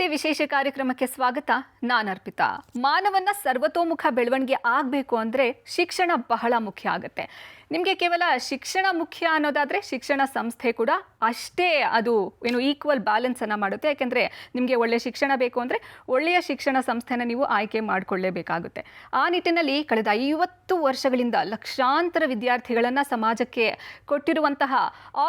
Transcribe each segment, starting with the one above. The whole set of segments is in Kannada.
ವೀಕ್ಷಕರೇ, ವಿಶೇಷ ಕಾರ್ಯಕ್ರಮಕ್ಕೆ ಸ್ವಾಗತ. ನಾನು ಅರ್ಪಿತಾ. ಮಾನವನ ಸರ್ವತೋಮುಖ ಬೆಳವಣಿಗೆ ಆಗಬೇಕು ಅಂದರೆ ಶಿಕ್ಷಣ ಬಹಳ ಮುಖ್ಯ ಆಗುತ್ತೆ. ನಿಮಗೆ ಕೇವಲ ಶಿಕ್ಷಣ ಮುಖ್ಯ ಅನ್ನೋದಾದರೆ ಶಿಕ್ಷಣ ಸಂಸ್ಥೆ ಕೂಡ ಅಷ್ಟೇ ಅದು ಈಕ್ವಲ್ ಬ್ಯಾಲೆನ್ಸನ್ನು ಮಾಡುತ್ತೆ. ಯಾಕೆಂದರೆ ನಿಮಗೆ ಒಳ್ಳೆಯ ಶಿಕ್ಷಣ ಬೇಕು ಅಂದರೆ ಒಳ್ಳೆಯ ಶಿಕ್ಷಣ ಸಂಸ್ಥೆನ ನೀವು ಆಯ್ಕೆ ಮಾಡಿಕೊಳ್ಳೇಬೇಕಾಗುತ್ತೆ. ಆ ನಿಟ್ಟಿನಲ್ಲಿ ಕಳೆದ 50 ವರ್ಷಗಳಿಂದ ಲಕ್ಷಾಂತರ ವಿದ್ಯಾರ್ಥಿಗಳನ್ನು ಸಮಾಜಕ್ಕೆ ಕೊಟ್ಟಿರುವಂತಹ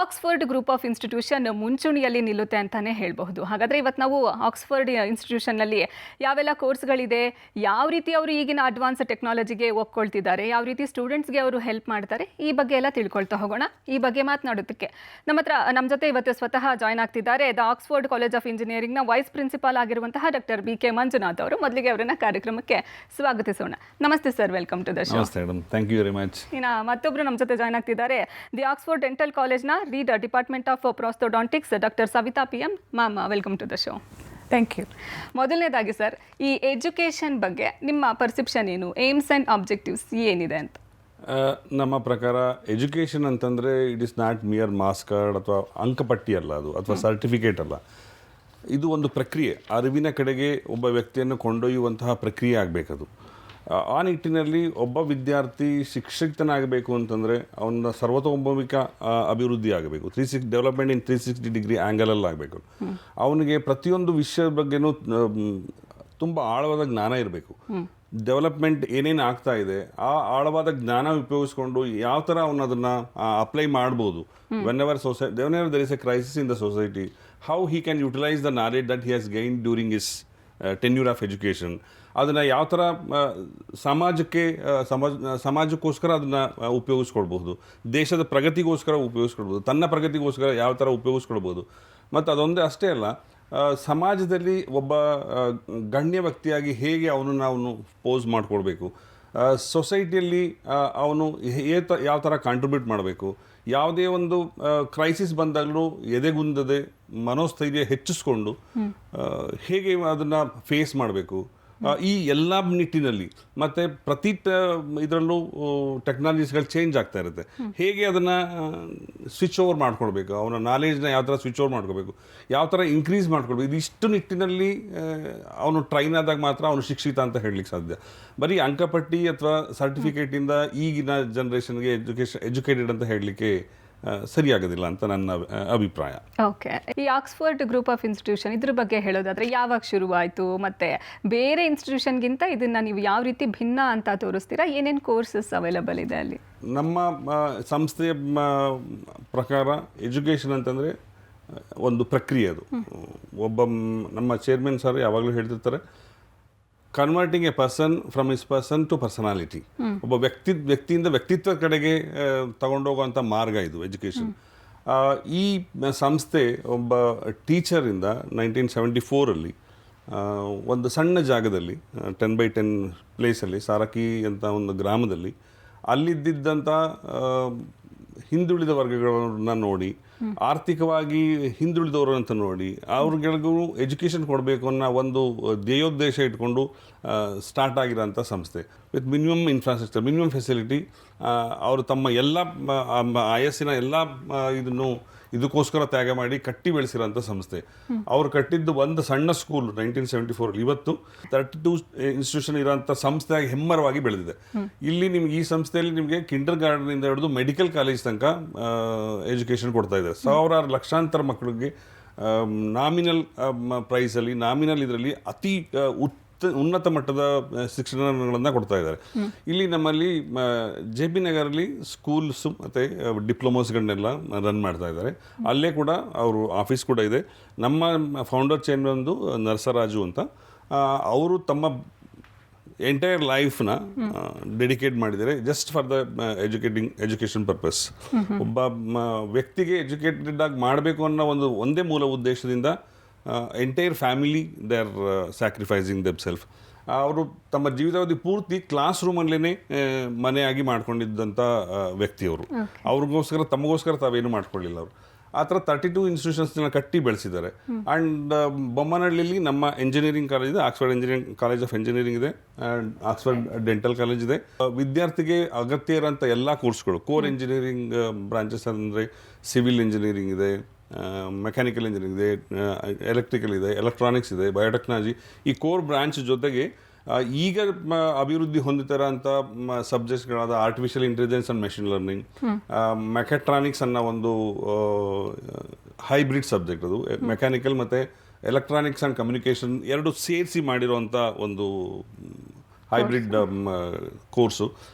ಆಕ್ಸ್ಫರ್ಡ್ ಗ್ರೂಪ್ ಆಫ್ ಇನ್ಸ್ಟಿಟ್ಯೂಷನ್ ಮುಂಚೂಣಿಯಲ್ಲಿ ನಿಲ್ಲುತ್ತೆ ಅಂತಲೇ ಹೇಳಬಹುದು. ಹಾಗಾದರೆ ಇವತ್ತು ನಾವು ಆಕ್ಸ್ಫರ್ಡ್ ಇನ್ಸ್ಟಿಟ್ಯೂಷನ್ನಲ್ಲಿ ಯಾವೆಲ್ಲ ಕೋರ್ಸ್ಗಳಿದೆ, ಯಾವ ರೀತಿ ಅವರು ಈಗಿನ ಅಡ್ವಾನ್ಸ್ ಟೆಕ್ನಾಲಜಿಗೆ ಒಪ್ಕೊಳ್ತಿದ್ದಾರೆ, ಯಾವ ರೀತಿ ಸ್ಟೂಡೆಂಟ್ಸ್ಗೆ ಅವರು ಹೆಲ್ಪ್ ಮಾಡ್ತಾರೆ, ಈ ಬಗ್ಗೆ ಎಲ್ಲ ತಿಳ್ಕೊಳ್ತಾ ಹೋಗೋಣ. ಈ ಬಗ್ಗೆ ಮಾತನಾಡೋದಕ್ಕೆ ನಮ್ಮ ಜೊತೆ ಇವತ್ತು ಸ್ವತಃ ಜಾಯ್ನ್ ಆಗ್ತಿದ್ದಾರೆ ದ ಆಕ್ಸ್ಫರ್ಡ್ ಕಾಲೇಜ್ ಆಫ್ ಇಂಜಿನಿಯರಿಂಗ್ನ ವೈಸ್ ಪ್ರಿನ್ಸಿಪಾಲ್ ಆಗಿರುವಂತಹ ಡಾಕ್ಟರ್ BK ಮಂಜುನಾಥ್ ಅವರು. ಮೊದಲಿಗೆ ಅವರನ್ನ ಕಾರ್ಯಕ್ರಮಕ್ಕೆ ಸ್ವಾಗತಿಸೋಣ. ನಮಸ್ತೆ sir, welcome to the show. ನಮಸ್ತೆ madam, thank you very much. ಇನ್ನು ಮತ್ತೊಬ್ಬರು ನಮ್ಮ ಜೊತೆ ಜಾಯ್ನ್ ಆಗ್ತಿದ್ದಾರೆ ದಿ ಆಕ್ಸ್ಫರ್ಡ್ ಡೆಂಟಲ್ ಕಾಲೇಜ್ನ read department of prosthodontics doctor Savita PM. Ma'am, welcome to the show. Thank you. ಮೊದಲನೇದಾಗಿ ಸರ್, ಈ ಎಜುಕೇಷನ್ ಬಗ್ಗೆ ನಿಮ್ಮ ಪರ್ಸೆಪ್ಷನ್ ಏನು, ಏಮ್ಸ್ ಆ್ಯಂಡ್ ಆಬ್ಜೆಕ್ಟಿವ್ಸ್ ಏನಿದೆ ಅಂತ? ನಮ್ಮ ಪ್ರಕಾರ ಎಜುಕೇಷನ್ ಅಂತಂದರೆ it is not mere marks card ಅಥವಾ ಅಂಕಪಟ್ಟಿ ಅಲ್ಲ, ಅದು ಅಥವಾ ಸರ್ಟಿಫಿಕೇಟ್ ಅಲ್ಲ. ಇದು ಒಂದು ಪ್ರಕ್ರಿಯೆ, ಅರಿವಿನ ಕಡೆಗೆ ಒಬ್ಬ ವ್ಯಕ್ತಿಯನ್ನು ಕೊಂಡೊಯ್ಯುವಂತಹ ಪ್ರಕ್ರಿಯೆ ಆಗಬೇಕದು. ಆ ನಿಟ್ಟಿನಲ್ಲಿ ಒಬ್ಬ ವಿದ್ಯಾರ್ಥಿ ಶಿಕ್ಷಿತನಾಗಬೇಕು ಅಂತಂದರೆ ಅವನ ಸರ್ವತೋಮುಖ ಅಭಿವೃದ್ಧಿ ಆಗಬೇಕು. ಡೆವಲಪ್ಮೆಂಟ್ ಇನ್ 360 ಡಿಗ್ರಿ ಆ್ಯಂಗಲಲ್ಲಿ ಆಗಬೇಕು. ಅವನಿಗೆ ಪ್ರತಿಯೊಂದು ವಿಷಯದ ಬಗ್ಗೆನೂ ತುಂಬ ಆಳವಾದ ಜ್ಞಾನ ಇರಬೇಕು. ಡೆವಲಪ್ಮೆಂಟ್ ಏನೇನು ಆಗ್ತಾ ಇದೆ ಆ ಆಳವಾದ ಜ್ಞಾನ ಉಪಯೋಗಿಸ್ಕೊಂಡು ಯಾವ ಥರ ಅವನು ಅದನ್ನು ಅಪ್ಲೈ ಮಾಡ್ಬೋದು. Whenever there is a crisis in the society, how he can utilise the knowledge that he has gain during his tenure of education. ಅದನ್ನು ಯಾವ ಥರ ಸಮಾಜಕ್ಕೋಸ್ಕರ ಅದನ್ನು ಉಪಯೋಗಿಸ್ಕೊಳ್ಬಹುದು, ದೇಶದ ಪ್ರಗತಿಗೋಸ್ಕರ ಉಪಯೋಗಿಸ್ಕೊಳ್ಬೋದು, ತನ್ನ ಪ್ರಗತಿಗೋಸ್ಕರ ಯಾವ ಥರ ಉಪಯೋಗಿಸ್ಕೊಳ್ಬೋದು. ಮತ್ತು ಅದೊಂದೇ ಅಷ್ಟೇ ಅಲ್ಲ, ಸಮಾಜದಲ್ಲಿ ಒಬ್ಬ ಗಣ್ಯ ವ್ಯಕ್ತಿಯಾಗಿ ಹೇಗೆ ಅವನು ಪೋಸ್ ಮಾಡಿಕೊಡ್ಬೇಕು, ಸೊಸೈಟಿಯಲ್ಲಿ ಅವನು ಯಾವ ಥರ ಕಾಂಟ್ರಿಬ್ಯೂಟ್ ಮಾಡಬೇಕು, ಯಾವುದೇ ಒಂದು ಕ್ರೈಸಿಸ್ ಬಂದಾಗಲೂ ಎದೆಗುಂದದೆ ಮನೋಸ್ಥೈರ್ಯ ಹೆಚ್ಚಿಸ್ಕೊಂಡು ಹೇಗೆ ಅದನ್ನು ಫೇಸ್ ಮಾಡಬೇಕು, ಈ ಎಲ್ಲ ನಿಟ್ಟಿನಲ್ಲಿ. ಮತ್ತು ಪ್ರತಿ ಇದರಲ್ಲೂ ಟೆಕ್ನಾಲಜೀಸ್ಗಳು ಚೇಂಜ್ ಆಗ್ತಾ ಇರುತ್ತೆ. ಹೇಗೆ ಅದನ್ನು ಸ್ವಿಚ್ ಓವರ್ ಮಾಡ್ಕೊಳ್ಬೇಕು, ಅವನ ನಾಲೆಜ್ನ ಯಾವ ಥರ ಸ್ವಿಚ್ ಓವರ್ ಮಾಡ್ಕೋಬೇಕು, ಯಾವ ಥರ ಇನ್ಕ್ರೀಸ್ ಮಾಡ್ಕೊಳ್ಬೇಕು, ಇದಿಷ್ಟು ನಿಟ್ಟಿನಲ್ಲಿ ಅವನು ಟ್ರೈನ್ ಆದಾಗ ಮಾತ್ರ ಅವನು ಶಿಕ್ಷಿತ ಅಂತ ಹೇಳಲಿಕ್ಕೆ ಸಾಧ್ಯ. ಬರೀ ಅಂಕಪಟ್ಟಿ ಅಥವಾ ಸರ್ಟಿಫಿಕೇಟಿಂದ ಈಗಿನ ಜನ್ರೇಷನ್ಗೆ ಎಜುಕೇಟೆಡ್ ಅಂತ ಹೇಳಲಿಕ್ಕೆ ಸರಿಯಾಗೋದಿಲ್ಲ ಅಂತ ನನ್ನ ಅಭಿಪ್ರಾಯ. ಓಕೆ, ಈ ಆಕ್ಸ್ಫರ್ಡ್ ಗ್ರೂಪ್ ಆಫ್ ಇನ್ಸ್ಟಿಟ್ಯೂಷನ್ ಇದ್ರ ಬಗ್ಗೆ ಹೇಳೋದಾದರೆ ಯಾವಾಗ ಶುರುವಾಯಿತು, ಮತ್ತು ಬೇರೆ ಇನ್ಸ್ಟಿಟ್ಯೂಷನ್ಗಿಂತ ಇದನ್ನು ನೀವು ಯಾವ ರೀತಿ ಭಿನ್ನ ಅಂತ ತೋರಿಸ್ತೀರಾ? ಏನೇನು ಕೋರ್ಸಸ್ ಅವೈಲಬಲ್ ಇದೆ ಅಲ್ಲಿ? ನಮ್ಮ ಸಂಸ್ಥೆಯ ಪ್ರಕಾರ ಎಜುಕೇಷನ್ ಅಂತಂದರೆ ಒಂದು ಪ್ರಕ್ರಿಯೆ. ಅದು ಒಬ್ಬ ನಮ್ಮ ಚೇರ್ಮನ್ ಸರ್ ಯಾವಾಗಲೂ ಹೇಳ್ತಿರ್ತಾರೆ, converting a person from is person to personality. ಒಬ್ಬ ವ್ಯಕ್ತಿಯಿಂದ ವ್ಯಕ್ತಿತ್ವ ಕಡೆಗೆ ತಗೊಂಡೋಗುವಂಥ ಮಾರ್ಗ ಇದು ಎಜುಕೇಷನ್. ಈ ಸಂಸ್ಥೆ ಒಬ್ಬ ಟೀಚರಿಂದ 1974 ಒಂದು ಸಣ್ಣ ಜಾಗದಲ್ಲಿ 10x10 ಪ್ಲೇಸಲ್ಲಿ, ಸಾರಕಿ ಅಂತ ಒಂದು ಗ್ರಾಮದಲ್ಲಿ, ಅಲ್ಲಿದ್ದಂಥ ಹಿಂದುಳಿದ ವರ್ಗಗಳನ್ನ ನೋಡಿ, ಆರ್ಥಿಕವಾಗಿ ಹಿಂದುಳಿದವರು ಅಂತ ನೋಡಿ, ಅವ್ರಿಗೆಲ್ಗೂ ಎಜುಕೇಷನ್ ಕೊಡಬೇಕು ಅನ್ನೋ ಒಂದು ಧ್ಯೇಯೋದ್ದೇಶ ಇಟ್ಕೊಂಡು ಸ್ಟಾರ್ಟ್ ಆಗಿರೋಂಥ ಸಂಸ್ಥೆ. With minimum infrastructure, minimum facility. ಅವರು ತಮ್ಮ ಎಲ್ಲ ಆಯಸ್ಸಿನ ಎಲ್ಲ ಇದಕ್ಕೋಸ್ಕರ ತ್ಯಾಗ ಮಾಡಿ ಕಟ್ಟಿ ಬೆಳೆಸಿರೋಂಥ ಸಂಸ್ಥೆ. ಅವ್ರು ಕಟ್ಟಿದ್ದು ಒಂದು ಸಣ್ಣ ಸ್ಕೂಲ್ 1974. ಇವತ್ತು 32 ಇನ್ಸ್ಟಿಟ್ಯೂಷನ್ ಇರೋಂಥ ಸಂಸ್ಥೆಯಾಗಿ ಹೆಮ್ಮರವಾಗಿ ಬೆಳೆದಿದೆ. ಇಲ್ಲಿ ನಿಮ್ಗೆ ಈ ಸಂಸ್ಥೆಯಲ್ಲಿ ನಿಮಗೆ ಕಿಂಡರ್ ಗಾರ್ಡನಿಂದ ಹಿಡಿದು ಮೆಡಿಕಲ್ ಕಾಲೇಜ್ ತನಕ ಎಜುಕೇಷನ್ ಕೊಡ್ತಾ ಇದೆ. ಸಾವಿರಾರು ಲಕ್ಷಾಂತರ ಮಕ್ಕಳಿಗೆ ನಾಮಿನಲ್ ಪ್ರೈಸಲ್ಲಿ, ನಾಮಿನಲ್ ಇದರಲ್ಲಿ ಅತಿ ಉನ್ನತ ಮಟ್ಟದ ಶಿಕ್ಷಣಗಳನ್ನು ಕೊಡ್ತಾ ಇದ್ದಾರೆ. ಇಲ್ಲಿ ನಮ್ಮಲ್ಲಿ JP ನಗರಲ್ಲಿ ಸ್ಕೂಲ್ಸು ಮತ್ತು ಡಿಪ್ಲೊಮೋಸ್ಗಳನ್ನೆಲ್ಲ ರನ್ ಮಾಡ್ತಾ ಇದ್ದಾರೆ. ಅಲ್ಲೇ ಕೂಡ ಅವರು ಆಫೀಸ್ ಕೂಡ ಇದೆ. ನಮ್ಮ ಫೌಂಡರ್ ಚೇರ್ಮನ್ ನರಸರಾಜು ಅಂತ, ಅವರು ತಮ್ಮ ಎಂಟೈರ್ ಲೈಫ್ನ ಡೆಡಿಕೇಟ್ ಮಾಡಿದ್ದಾರೆ just for the education purpose. ಒಬ್ಬ ವ್ಯಕ್ತಿಗೆ ಎಜುಕೇಟೆಡ್ ಆಗಿ ಮಾಡಬೇಕು ಅನ್ನೋ ಒಂದೇ ಮೂಲ ಉದ್ದೇಶದಿಂದ entire family they are sacrificing themself. ಅವರು ತಮ್ಮ ಜೀವಿತಾವಧಿ ಪೂರ್ತಿ ಕ್ಲಾಸ್ ರೂಮಲ್ಲೇ ಮನೆಯಾಗಿ ಮಾಡ್ಕೊಂಡಿದ್ದಂಥ ವ್ಯಕ್ತಿಯವರು. ತಮಗೋಸ್ಕರ ತಾವೇನು ಮಾಡ್ಕೊಳ್ಳಿಲ್ಲ ಅವರು. ಆ ಥರ 32 ಇನ್ಸ್ಟಿಟ್ಯೂಷನ್ಸ್ನ ಕಟ್ಟಿ ಬೆಳೆಸಿದ್ದಾರೆ. ಆ್ಯಂಡ್ ಬೊಮ್ಮನಹಳ್ಳಿಲಿ ನಮ್ಮ ಎಂಜಿನಿಯರಿಂಗ್ ಕಾಲೇಜ್ ಇದೆ, ಆಕ್ಸ್ಫರ್ಡ್ ಕಾಲೇಜ್ ಆಫ್ ಎಂಜಿನಿಯರಿಂಗ್ ಇದೆ, ಆ್ಯಂಡ್ ಆಕ್ಸ್ಫರ್ಡ್ ಡೆಂಟಲ್ ಕಾಲೇಜ್ ಇದೆ. ವಿದ್ಯಾರ್ಥಿಗೆ ಅಗತ್ಯ ಇರೋಂಥ ಎಲ್ಲ ಕೋರ್ಸ್ಗಳು, ಕೋರ್ ಎಂಜಿನಿಯರಿಂಗ್ ಬ್ರಾಂಚಸ್ ಅಂದರೆ ಸಿವಿಲ್ ಇಂಜಿನಿಯರಿಂಗ್ ಇದೆ, ಮೆಕ್ಯಾನಿಕಲ್ ಇಂಜಿನಿಯರಿಂಗ್ ಇದೆ, ಎಲೆಕ್ಟ್ರಿಕಲ್ ಇದೆ, ಎಲೆಕ್ಟ್ರಾನಿಕ್ಸ್ ಇದೆ, ಬಯೋಟೆಕ್ನಾಲಜಿ. ಈ ಕೋರ್ ಬ್ರಾಂಚ್ ಜೊತೆಗೆ ಈಗ ಅಭಿವೃದ್ಧಿ ಹೊಂದುತ್ತಿರೋ ಅಂಥ ಸಬ್ಜೆಕ್ಟ್ಸ್ಗಳಾದ artificial intelligence and machine learning, mechatronics ಅನ್ನೋ ಒಂದು ಹೈಬ್ರಿಡ್ ಸಬ್ಜೆಕ್ಟ್. ಅದು ಮೆಕ್ಯಾನಿಕಲ್ ಮತ್ತು ಎಲೆಕ್ಟ್ರಾನಿಕ್ಸ್ ಆ್ಯಂಡ್ ಕಮ್ಯುನಿಕೇಷನ್ ಎರಡು ಸೇರಿಸಿ ಮಾಡಿರುವಂಥ ಒಂದು hybrid course,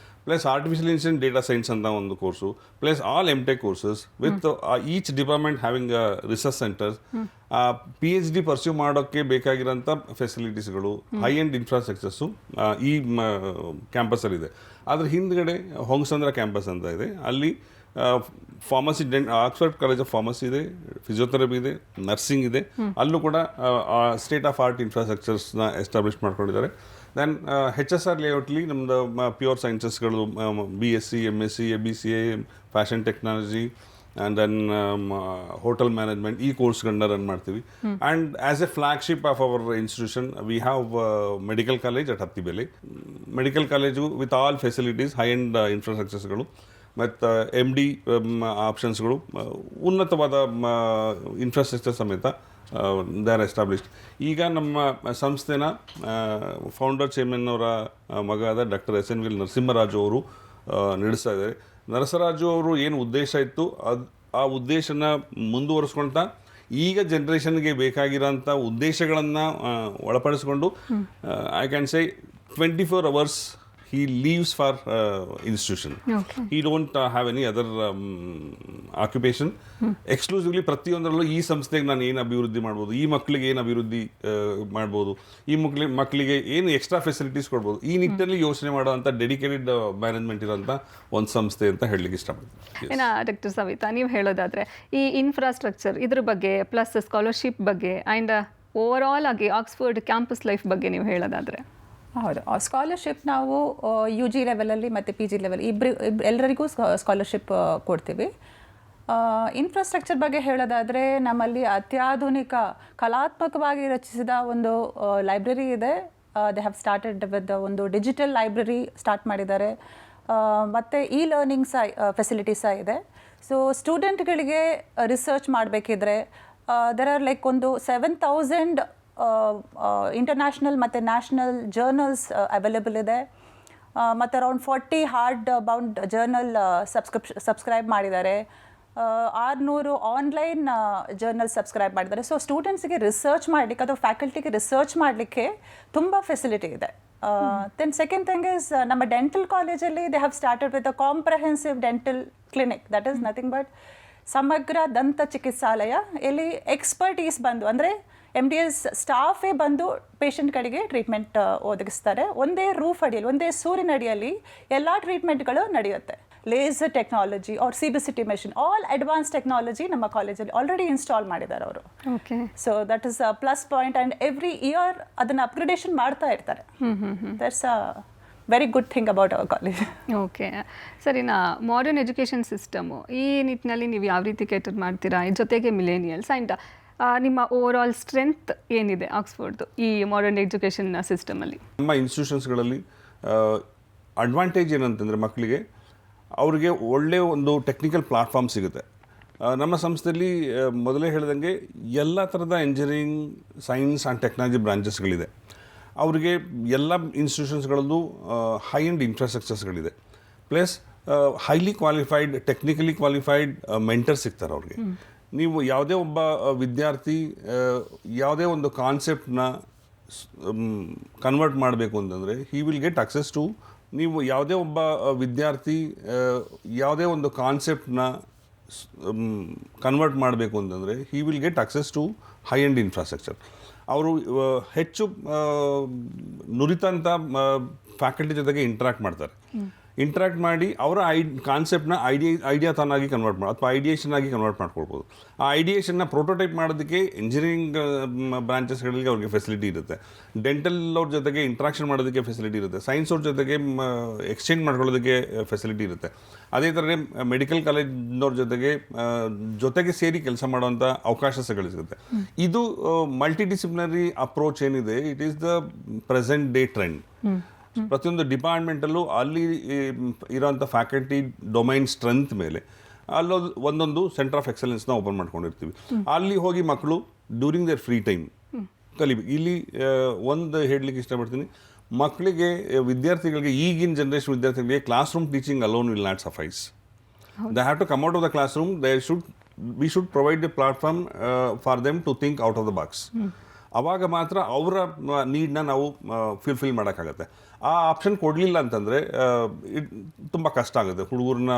plus artificial intelligence data science ಅಂತ ಒಂದು course, plus all MTech courses with each department having research centres. PhD pursue ಮಾಡೋಕ್ಕೆ ಬೇಕಾಗಿರೋಂಥ ಫೆಸಿಲಿಟೀಸ್ಗಳು, ಹೈ ಎಂಡ್ ಇನ್ಫ್ರಾಸ್ಟ್ರಕ್ಚರ್ಸು ಈ ಕ್ಯಾಂಪಸಲ್ಲಿದೆ. ಅದ್ರ ಹಿಂದ್ಗಡೆ ಹೊಂಗಸಂದ್ರ ಕ್ಯಾಂಪಸ್ ಅಂತ ಇದೆ, ಅಲ್ಲಿ pharmacy, Oxford college of pharmacy ಇದೆ, ಫಿಸಿಯೋಥೆರಪಿ ಇದೆ, ನರ್ಸಿಂಗ್ ಇದೆ. ಅಲ್ಲೂ ಕೂಡ ಸ್ಟೇಟ್ ಆಫ್ ಆರ್ಟ್ ಇನ್ಫ್ರಾಸ್ಟ್ರಕ್ಚರ್ಸ್ನ ಎಸ್ಟಾಬ್ಲಿಷ್ ಮಾಡ್ಕೊಂಡಿದ್ದಾರೆ. ದೆನ್ HSR ಲೇಔಟ್ಲಿ ನಮ್ಮದು ಪ್ಯೂರ್ ಸೈನ್ಸಸ್ಗಳು, BSc, MSc, BCA, fashion technology and then hotel management, ಈ ಕೋರ್ಸ್ಗಳನ್ನ ರನ್ ಮಾಡ್ತೀವಿ. And as a flagship of our institution we have medical college at Hattibele. Medical college with all facilities, high end ಇನ್ಫ್ರಾಸ್ಟ್ರಕ್ಚರ್ಸ್ಗಳು ಮತ್ತು MD ಆಪ್ಷನ್ಸ್ಗಳು, ಉನ್ನತವಾದ ಇನ್ಫ್ರಾಸ್ಟ್ರಕ್ಚರ್ ಸಮೇತ ದೇ ಆರ್ ಎಸ್ಟಾಬ್ಲಿಷ್ಡ್. ಈಗ ನಮ್ಮ ಸಂಸ್ಥೆನ ಫೌಂಡರ್ ಚೇರ್ಮನ್ ಅವರ ಮಗಾದ ಡಾಕ್ಟರ್ SNV ನರಸಿಂಹರಾಜು ಅವರು ನಡೆಸ್ತಾ ಇದ್ದಾರೆ. ನರಸರಾಜು ಅವರು ಏನು ಉದ್ದೇಶ ಇತ್ತು ಆ ಉದ್ದೇಶನ ಮುಂದುವರಿಸ್ಕೊಳ್ತಾ ಈಗ ಜನ್ರೇಷನ್ಗೆ ಬೇಕಾಗಿರೋಂಥ ಉದ್ದೇಶಗಳನ್ನು ಒಳಪಡಿಸ್ಕೊಂಡು I can say 24 hours he leaves for institution. Okay. He don't have any other occupation. Exclusively ಪ್ರತಿಯೊಂದರಲ್ಲೂ ಈ ಸಂಸ್ಥೆಗೆ ನಾನು ಏನು ಅಭಿವೃದ್ಧಿ ಮಾಡ್ಬೋದು, ಈ ಮಕ್ಕಳಿಗೆ ಏನು ಅಭಿವೃದ್ಧಿ ಮಾಡ್ಬೋದು, ಈ ಮಕ್ಕಳಿಗೆ ಏನು ಎಕ್ಸ್ಟ್ರಾ ಫೆಸಿಲಿಟೀಸ್ ಕೊಡ್ಬೋದು, ಈ ನಿಟ್ಟಿನಲ್ಲಿ ಯೋಚನೆ ಮಾಡೋವಂಥ ಡೆಡಿಕೇಟೆಡ್ ಮ್ಯಾನೇಜ್ಮೆಂಟ್ ಇರೋಂಥ ಒಂದು ಸಂಸ್ಥೆ ಅಂತ ಹೇಳಲಿಕ್ಕೆ ಇಷ್ಟಪಡ್ತೀನಿ. ಏನ ಡಾಕ್ಟರ್ ಸವಿತಾ, ನೀವು ಹೇಳೋದಾದರೆ ಈ ಇನ್ಫ್ರಾಸ್ಟ್ರಕ್ಚರ್ ಇದ್ರ ಬಗ್ಗೆ, ಪ್ಲಸ್ ಸ್ಕಾಲರ್ಶಿಪ್ ಬಗ್ಗೆ, ಆ್ಯಂಡ್ ಓವರ್ ಆಲ್ ಆಗಿ ಆಕ್ಸ್ಫರ್ಡ್ ಕ್ಯಾಂಪಸ್ ಲೈಫ್ ಬಗ್ಗೆ ನೀವು ಹೇಳೋದಾದರೆ? ಹೌದು, ಸ್ಕಾಲರ್ಶಿಪ್ ನಾವು UG ಲೆವೆಲಲ್ಲಿ ಮತ್ತು PG ಲೆವೆಲ್ ಎಲ್ಲರಿಗೂ ಸ್ಕಾಲರ್ಶಿಪ್ ಕೊಡ್ತೀವಿ. ಇನ್ಫ್ರಾಸ್ಟ್ರಕ್ಚರ್ ಬಗ್ಗೆ ಹೇಳೋದಾದರೆ ನಮ್ಮಲ್ಲಿ ಅತ್ಯಾಧುನಿಕ ಕಲಾತ್ಮಕವಾಗಿ ರಚಿಸಿದ ಒಂದು ಲೈಬ್ರರಿ ಇದೆ. ದೇ ಹ್ಯಾವ್ ಸ್ಟಾರ್ಟೆಡ್ ವಿತ್ ಒಂದು ಡಿಜಿಟಲ್ ಲೈಬ್ರರಿ ಸ್ಟಾರ್ಟ್ ಮಾಡಿದ್ದಾರೆ. ಮತ್ತು ಲರ್ನಿಂಗ್ ಫೆಸಿಲಿಟೀಸ್ ಸಹ ಇದೆ. ಸೊ ಸ್ಟೂಡೆಂಟ್ಗಳಿಗೆ ರಿಸರ್ಚ್ ಮಾಡಬೇಕಿದ್ರೆ ದೆರ್ ಆರ್ ಲೈಕ್ ಒಂದು 7,000 ಇಂಟರ್ನ್ಯಾಷನಲ್ ಮತ್ತು ನ್ಯಾಷನಲ್ ಜರ್ನಲ್ಸ್ ಅವೈಲೇಬಲ್ ಇದೆ. ಮತ್ತು around 40 hard bound journal subscribe ಮಾಡಿದ್ದಾರೆ. 600 ಆನ್ಲೈನ್ ಜರ್ನಲ್ ಸಬ್ಸ್ಕ್ರೈಬ್ ಮಾಡಿದ್ದಾರೆ. ಸೊ ಸ್ಟೂಡೆಂಟ್ಸಿಗೆ ರಿಸರ್ಚ್ ಮಾಡಲಿಕ್ಕೆ ಅಥವಾ ಫ್ಯಾಕಲ್ಟಿಗೆ ರಿಸರ್ಚ್ ಮಾಡಲಿಕ್ಕೆ ತುಂಬ ಫೆಸಿಲಿಟಿ ಇದೆ. ದೆನ್ ಸೆಕೆಂಡ್ ಥಿಂಗ್ ಇಸ್ ನಮ್ಮ ಡೆಂಟಲ್ ಕಾಲೇಜಲ್ಲಿ they have started with a comprehensive dental clinic. That is nothing but ಸಮಗ್ರ ದಂತ ಚಿಕಿತ್ಸಾಲಯ. ಇಲ್ಲಿ ಎಕ್ಸ್ಪರ್ಟೀಸ್ ಬಂದು ಅಂದರೆ MDS ಸ್ಟಾಫೇ ಬಂದು ಪೇಷಂಟ್ಗಳಿಗೆ ಟ್ರೀಟ್ಮೆಂಟ್ ಒದಗಿಸ್ತಾರೆ. ಒಂದೇ ರೂಫ್ ಅಡಿಯಲ್ಲಿ, ಒಂದೇ ಸೂರಿನ ಅಡಿಯಲ್ಲಿ ಎಲ್ಲ ಟ್ರೀಟ್ಮೆಂಟ್ಗಳು ನಡೆಯುತ್ತೆ. Laser technology or CBCT machine, all advance technology ನಮ್ಮ ಕಾಲೇಜಲ್ಲಿ ಆಲ್ರೆಡಿ ಇನ್ಸ್ಟಾಲ್ ಮಾಡಿದ್ದಾರೆ ಅವರು. Okay. So that is a plus point. And every year ಅದನ್ನು ಅಪ್ಗ್ರೇಡೇಷನ್ ಮಾಡ್ತಾ ಇರ್ತಾರೆ. That's a very good thing about our college. Okay ಸರಿನಾ. ಮಾಡರ್ನ್ ಎಜುಕೇಷನ್ ಸಿಸ್ಟಮು ಈ ನಿಟ್ಟಿನಲ್ಲಿ ನೀವು ಯಾವ ರೀತಿ ಕೇಟರ್ ಮಾಡ್ತೀರಾ, ಜೊತೆಗೆ ಮಿಲೇನಿಯಲ್ಸ್ ಆ್ಯಂಡ್ ನಿಮ್ಮ ಓವರ್ ಆಲ್ ಸ್ಟ್ರೆಂತ್ ಏನಿದೆ ಆಕ್ಸ್ಫರ್ಡ್ದು ಈ ಮಾಡರ್ನ್ ಎಜುಕೇಷನ್ ಸಿಸ್ಟಮಲ್ಲಿ? ನಮ್ಮ ಇನ್ಸ್ಟಿಟ್ಯೂಷನ್ಸ್ಗಳಲ್ಲಿ ಅಡ್ವಾಂಟೇಜ್ ಏನಂತಂದರೆ ಮಕ್ಕಳಿಗೆ ಅವರಿಗೆ ಒಳ್ಳೆಯ ಒಂದು ಟೆಕ್ನಿಕಲ್ ಪ್ಲಾಟ್ಫಾರ್ಮ್ ಸಿಗುತ್ತೆ. ನಮ್ಮ ಸಂಸ್ಥೆಯಲ್ಲಿ ಮೊದಲೇ ಹೇಳಿದಂಗೆ ಎಲ್ಲ ಥರದ ಇಂಜಿನಿಯರಿಂಗ್, ಸೈನ್ಸ್ ಆ್ಯಂಡ್ ಟೆಕ್ನಾಲಜಿ ಬ್ರಾಂಚಸ್ಗಳಿದೆ. ಅವರಿಗೆ ಎಲ್ಲ ಇನ್ಸ್ಟಿಟ್ಯೂಷನ್ಸ್ಗಳಲ್ಲೂ ಹೈ ಎಂಡ್ ಇನ್ಫ್ರಾಸ್ಟ್ರಕ್ಚರ್ಸ್ಗಳಿದೆ. Plus highly qualified, technically qualified mentor ಸಿಗ್ತಾರೆ ಅವ್ರಿಗೆ. ನೀವು ಯಾವುದೇ ಒಬ್ಬ ವಿದ್ಯಾರ್ಥಿ ಯಾವುದೇ ಒಂದು ಕಾನ್ಸೆಪ್ಟನ್ನ ಕನ್ವರ್ಟ್ ಮಾಡಬೇಕು ಅಂತಂದರೆ he will get access to, ನೀವು ಯಾವುದೇ ಒಬ್ಬ ವಿದ್ಯಾರ್ಥಿ ಯಾವುದೇ ಒಂದು ಕಾನ್ಸೆಪ್ಟನ್ನ ಕನ್ವರ್ಟ್ ಮಾಡಬೇಕು ಅಂತಂದರೆ he will get access to high end infrastructure. ಅವರು ಹೆಚ್ಚು ನುರಿತಂಥ ಫ್ಯಾಕಲ್ಟಿ ಜೊತೆಗೆ ಇಂಟ್ರ್ಯಾಕ್ಟ್ ಮಾಡ್ತಾರೆ. ಇಂಟ್ರ್ಯಾಕ್ಟ್ ಮಾಡಿ ಅವರ ಕಾನ್ಸೆಪ್ಟನ್ನ ಐಡಿಯಾ ತಾನಾಗಿ ಕನ್ವರ್ಟ್ ಮಾಡಿ ಅಥವಾ ಐಡಿಯೇಷನ್ ಆಗಿ ಕನ್ವರ್ಟ್ ಮಾಡ್ಕೊಳ್ಬೋದು. ಆ ಐಡಿಯೇಷನ್ನ ಪ್ರೋಟೋಟೈಪ್ ಮಾಡೋದಕ್ಕೆ ಇಂಜಿನಿಯರಿಂಗ್ ಬ್ರಾಂಚಸ್ಗಳಿಗೆ ಅವ್ರಿಗೆ ಫೆಸಿಲಿಟಿ ಇರುತ್ತೆ. ಡೆಂಟಲ್ ಅವ್ರ ಜೊತೆಗೆ ಇಂಟ್ರಾಕ್ಷನ್ ಮಾಡೋದಕ್ಕೆ ಫೆಸಿಲಿಟಿ ಇರುತ್ತೆ. ಸೈನ್ಸ್ ಅವ್ರ ಜೊತೆಗೆ ಎಕ್ಸ್ಚೇಂಜ್ ಮಾಡ್ಕೊಳ್ಳೋದಕ್ಕೆ ಫೆಸಿಲಿಟಿ ಇರುತ್ತೆ. ಅದೇ ಥರನೇ ಮೆಡಿಕಲ್ ಕಾಲೇಜ್ನವ್ರ ಜೊತೆಗೆ ಸೇರಿ ಕೆಲಸ ಮಾಡುವಂಥ ಅವಕಾಶಗಳು ಸಿಗುತ್ತೆ. ಇದು ಮಲ್ಟಿ ಡಿಸಿಪ್ಲಿನರಿ ಅಪ್ರೋಚ್ ಏನಿದೆ, it is the present day trend. ಪ್ರತಿಯೊಂದು ಡಿಪಾರ್ಟ್ಮೆಂಟಲ್ಲೂ ಅಲ್ಲಿ ಇರೋಂಥ ಫ್ಯಾಕಲ್ಟಿ ಡೊಮೈನ್ ಸ್ಟ್ರೆಂತ್ ಮೇಲೆ ಅಲ್ಲೊಂದು ಒಂದೊಂದು ಸೆಂಟರ್ ಆಫ್ ಎಕ್ಸಲೆನ್ಸ್ನ ಓಪನ್ ಮಾಡ್ಕೊಂಡಿರ್ತೀವಿ. ಅಲ್ಲಿ ಹೋಗಿ ಮಕ್ಕಳು ಡ್ಯೂರಿಂಗ್ ದೇರ್ ಫ್ರೀ ಟೈಮ್ ಕಲಿಬೇಕು. ಇಲ್ಲಿ ಒಂದು ಹೇಳಲಿಕ್ಕೆ ಇಷ್ಟಪಡ್ತೀನಿ, ಮಕ್ಕಳಿಗೆ ವಿದ್ಯಾರ್ಥಿಗಳಿಗೆ ಈಗಿನ ಜನ್ರೇಷನ್ ವಿದ್ಯಾರ್ಥಿಗಳಿಗೆ classroom teaching alone will not suffice. They have to come out of the classroom. We should provide a platform for them to think out of the box. ಆವಾಗ ಮಾತ್ರ ಅವರ ನೀಡನ್ನ ನಾವು ಫುಲ್ಫಿಲ್ ಮಾಡೋಕ್ಕಾಗತ್ತೆ. ಆ ಆಪ್ಷನ್ ಕೊಡಲಿಲ್ಲ ಅಂತಂದರೆ ತುಂಬ ಕಷ್ಟ ಆಗುತ್ತೆ ಹುಡುಗರನ್ನ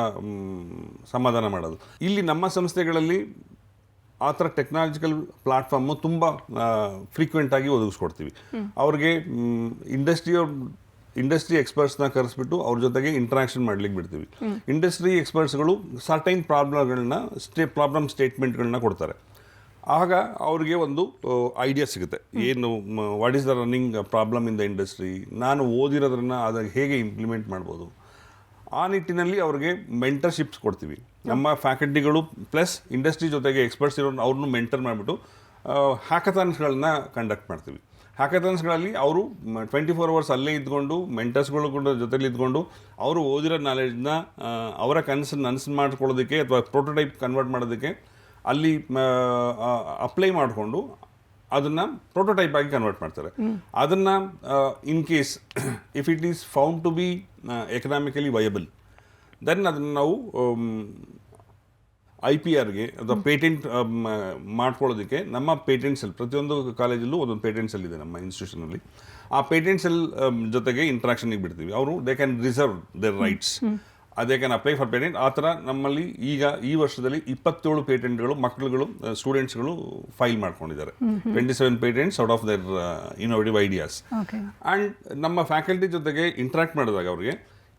ಸಮಾಧಾನ ಮಾಡೋದು. ಇಲ್ಲಿ ನಮ್ಮ ಸಂಸ್ಥೆಗಳಲ್ಲಿ ಆ ಥರ ಟೆಕ್ನಾಲಜಿಕಲ್ ಪ್ಲಾಟ್ಫಾರ್ಮು ತುಂಬ ಫ್ರೀಕ್ವೆಂಟಾಗಿ ಒದಗಿಸ್ಕೊಡ್ತೀವಿ. ಅವ್ರಿಗೆ ಇಂಡಸ್ಟ್ರಿ ಎಕ್ಸ್ಪರ್ಟ್ಸ್ನ ಕರೆಸ್ಬಿಟ್ಟು ಅವ್ರ ಜೊತೆಗೆ ಇಂಟ್ರಾಕ್ಷನ್ ಮಾಡ್ಲಿಕ್ಕೆ ಬಿಡ್ತೀವಿ. ಇಂಡಸ್ಟ್ರಿ ಎಕ್ಸ್ಪರ್ಟ್ಸ್ಗಳು ಸರ್ಟೈನ್ ಪ್ರಾಬ್ಲಮ್ ಸ್ಟೇಟ್ಮೆಂಟ್ಗಳನ್ನ ಕೊಡ್ತಾರೆ. ಆಗ ಅವ್ರಿಗೆ ಒಂದು ಐಡಿಯಾ ಸಿಗುತ್ತೆ, ಏನು what is the running problem in the industry, ನಾನು ಓದಿರೋದ್ರನ್ನ ಅದನ್ನು ಹೇಗೆ ಇಂಪ್ಲಿಮೆಂಟ್ ಮಾಡ್ಬೋದು. ಆ ನಿಟ್ಟಿನಲ್ಲಿ ಅವ್ರಿಗೆ ಮೆಂಟರ್ಶಿಪ್ಸ್ ಕೊಡ್ತೀವಿ. ನಮ್ಮ ಫ್ಯಾಕಲ್ಟಿಗಳು ಪ್ಲಸ್ ಇಂಡಸ್ಟ್ರಿ ಜೊತೆಗೆ ಎಕ್ಸ್ಪರ್ಟ್ಸ್ ಇರೋ ಅವ್ರನ್ನೂ ಮೆಂಟರ್ ಮಾಡಿಬಿಟ್ಟು ಹ್ಯಾಕಥಾನ್ಸ್ಗಳನ್ನ ಕಂಡಕ್ಟ್ ಮಾಡ್ತೀವಿ. ಹ್ಯಾಕಥಾನ್ಸ್ಗಳಲ್ಲಿ ಅವರು 24 hours ಅಲ್ಲೇ ಇದ್ಕೊಂಡು ಮೆಂಟರ್ಸ್ಗಳು ಕೂಡ ಜೊತೆಲಿ ಇದ್ಕೊಂಡು ಅವರು ಓದಿರೋ ನಾಲೆಡ್ಜ್ನ ಅವರ ನನಸು ಮಾಡ್ಕೊಳ್ಳೋದಕ್ಕೆ ಅಥವಾ ಪ್ರೋಟೋಟೈಪ್ ಕನ್ವರ್ಟ್ ಮಾಡೋದಕ್ಕೆ ಅಲ್ಲಿ ಅಪ್ಲೈ ಮಾಡಿಕೊಂಡು ಅದನ್ನು ಪ್ರೋಟೋಟೈಪ್ ಆಗಿ ಕನ್ವರ್ಟ್ ಮಾಡ್ತಾರೆ. ಅದನ್ನು in case if it is found to be economically viable, then ಅದನ್ನು ನಾವು IPRಗೆ ಅಥವಾ ಪೇಟೆಂಟ್ ಮಾಡ್ಕೊಳ್ಳೋದಕ್ಕೆ ನಮ್ಮ ಪೇಟೆಂಟ್ ಸೆಲ್, ಪ್ರತಿಯೊಂದು ಕಾಲೇಜಲ್ಲೂ ಒಂದೊಂದು ಪೇಟೆಂಟ್ ಸೆಲ್ ಇದೆ ನಮ್ಮ ಇನ್ಸ್ಟಿಟ್ಯೂಷನಲ್ಲಿ. ಆ ಪೇಟೆಂಟ್ ಸೆಲ್ ಜೊತೆಗೆ ಇಂಟ್ರಾಕ್ಷನ್ಗೆ ಬಿಡ್ತೀವಿ. ಅವರು they can reserve their rights, they can apply for patent. ಆ ಥರ ನಮ್ಮಲ್ಲಿ ಈಗ ಈ ವರ್ಷದಲ್ಲಿ 27 ಪೇಟೆಂಟ್ಗಳು ಮಕ್ಕಳುಗಳು ಸ್ಟೂಡೆಂಟ್ಸ್ಗಳು ಫೈಲ್ ಮಾಡ್ಕೊಂಡಿದ್ದಾರೆ. 27 patents out of their innovative ideas. And ನಮ್ಮ ಫ್ಯಾಕಲ್ಟಿ ಜೊತೆಗೆ ಇಂಟ್ರಾಕ್ಟ್ ಮಾಡಿದಾಗ ಅವ್ರಿಗೆ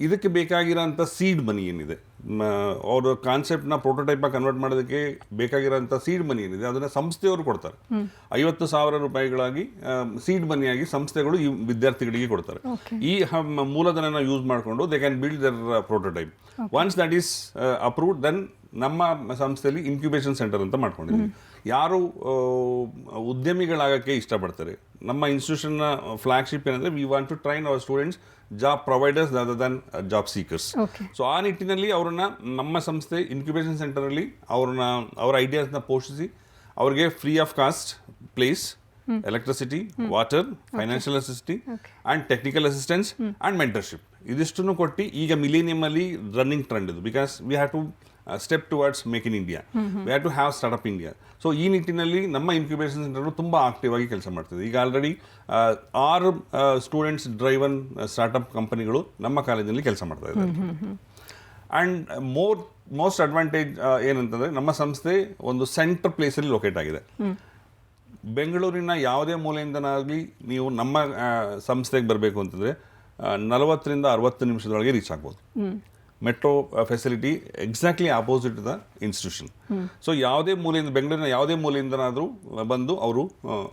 ಇದಕ್ಕೆ ಬೇಕಾಗಿರೋಂಥ ಸೀಡ್ ಮನಿ ಏನಿದೆ, ಅವ್ರ ಕಾನ್ಸೆಪ್ಟ್ನ ಪ್ರೋಟೋಟೈಪಾಗಿ ಕನ್ವರ್ಟ್ ಮಾಡೋದಕ್ಕೆ ಬೇಕಾಗಿರೋಂಥ ಸೀಡ್ ಮನಿ ಏನಿದೆ ಅದನ್ನು ಸಂಸ್ಥೆಯವರು ಕೊಡ್ತಾರೆ. 50,000 ರೂಪಾಯಿಗಳಾಗಿ ಸೀಡ್ ಮನಿಯಾಗಿ ಸಂಸ್ಥೆಗಳು ಈ ವಿದ್ಯಾರ್ಥಿಗಳಿಗೆ ಕೊಡ್ತಾರೆ. ಈ ಮೂಲಧನನ ಯೂಸ್ ಮಾಡಿಕೊಂಡು they can build their prototype. Once that is approved, then ನಮ್ಮ ಸಂಸ್ಥೆಯಲ್ಲಿ ಇನ್ಕ್ಯುಬೇಷನ್ ಸೆಂಟರ್ ಅಂತ ಮಾಡ್ಕೊಂಡಿದ್ದೀವಿ. ಯಾರು ಉದ್ಯಮಿಗಳಾಗಕ್ಕೆ ಇಷ್ಟಪಡ್ತಾರೆ, ನಮ್ಮ ಇನ್ಸ್ಟಿಟ್ಯೂಷನ್ನ ಫ್ಲಾಗ್ಶಿಪ್ ಏನಂದರೆ we want to train our students job providers rather than job seekers. So ಆ ನಿಟ್ಟಿನಲ್ಲಿ ಅವ್ರನ್ನ ನಮ್ಮ ಸಂಸ್ಥೆ ಇನ್ಕ್ಯುಬೇಷನ್ ಸೆಂಟರಲ್ಲಿ ಅವ್ರ ಐಡಿಯಾಸ್ನ ಪೋಷಿಸಿ ಅವ್ರಿಗೆ free of cost place, electricity, water, financial assisting and technical assistance and mentorship ಇದಿಷ್ಟನ್ನು ಕೊಟ್ಟು ಈಗ ಮಿಲೇನಿಯಮಲ್ಲಿ ರನ್ನಿಂಗ್ ಟ್ರೆಂಡ್ ಇದು. Because we have to step towards make in India, we have to have startup India. So ಈ ನಿಟ್ಟಿನಲ್ಲಿ ನಮ್ಮ ಇನ್ಕ್ಯುಬೇಷನ್ ಸೆಂಟರ್ ತುಂಬ ಆಕ್ಟಿವ್ ಆಗಿ ಕೆಲಸ ಮಾಡ್ತಿದೆ. ಈಗ ಆಲ್ರೆಡಿ 6 ಸ್ಟೂಡೆಂಟ್ಸ್ ಡ್ರೈವನ್ ಸ್ಟಾರ್ಟ್ಅಪ್ ಕಂಪನಿಗಳು ನಮ್ಮ ಕಾಲೇಜಿನಲ್ಲಿ ಕೆಲಸ ಮಾಡ್ತಾ ಇದ್ದಾರೆ. ಆ್ಯಂಡ್ ಮೋಸ್ಟ್ ಅಡ್ವಾಂಟೇಜ್ ಏನಂತಂದರೆ ನಮ್ಮ ಸಂಸ್ಥೆ ಒಂದು ಸೆಂಟ್ರ್ ಪ್ಲೇಸಲ್ಲಿ ಲೊಕೇಟ್ ಆಗಿದೆ. ಬೆಂಗಳೂರಿನ ಯಾವುದೇ ಮೂಲೆಯಿಂದನಾಗಲಿ ನೀವು ನಮ್ಮ ಸಂಸ್ಥೆಗೆ ಬರಬೇಕು ಅಂತಂದರೆ 40 ರಿಂದ 60 ನಿಮಿಷದೊಳಗೆ ರೀಚ್ ಆಗ್ಬೋದು. Metro facility exactly opposite the institution. So ಯಾವುದೇ ಮೂಲೆಯಿಂದ, ಬೆಂಗಳೂರಿನ ಯಾವುದೇ ಮೂಲೆಯಿಂದನಾದರೂ ಬಂದು ಅವರು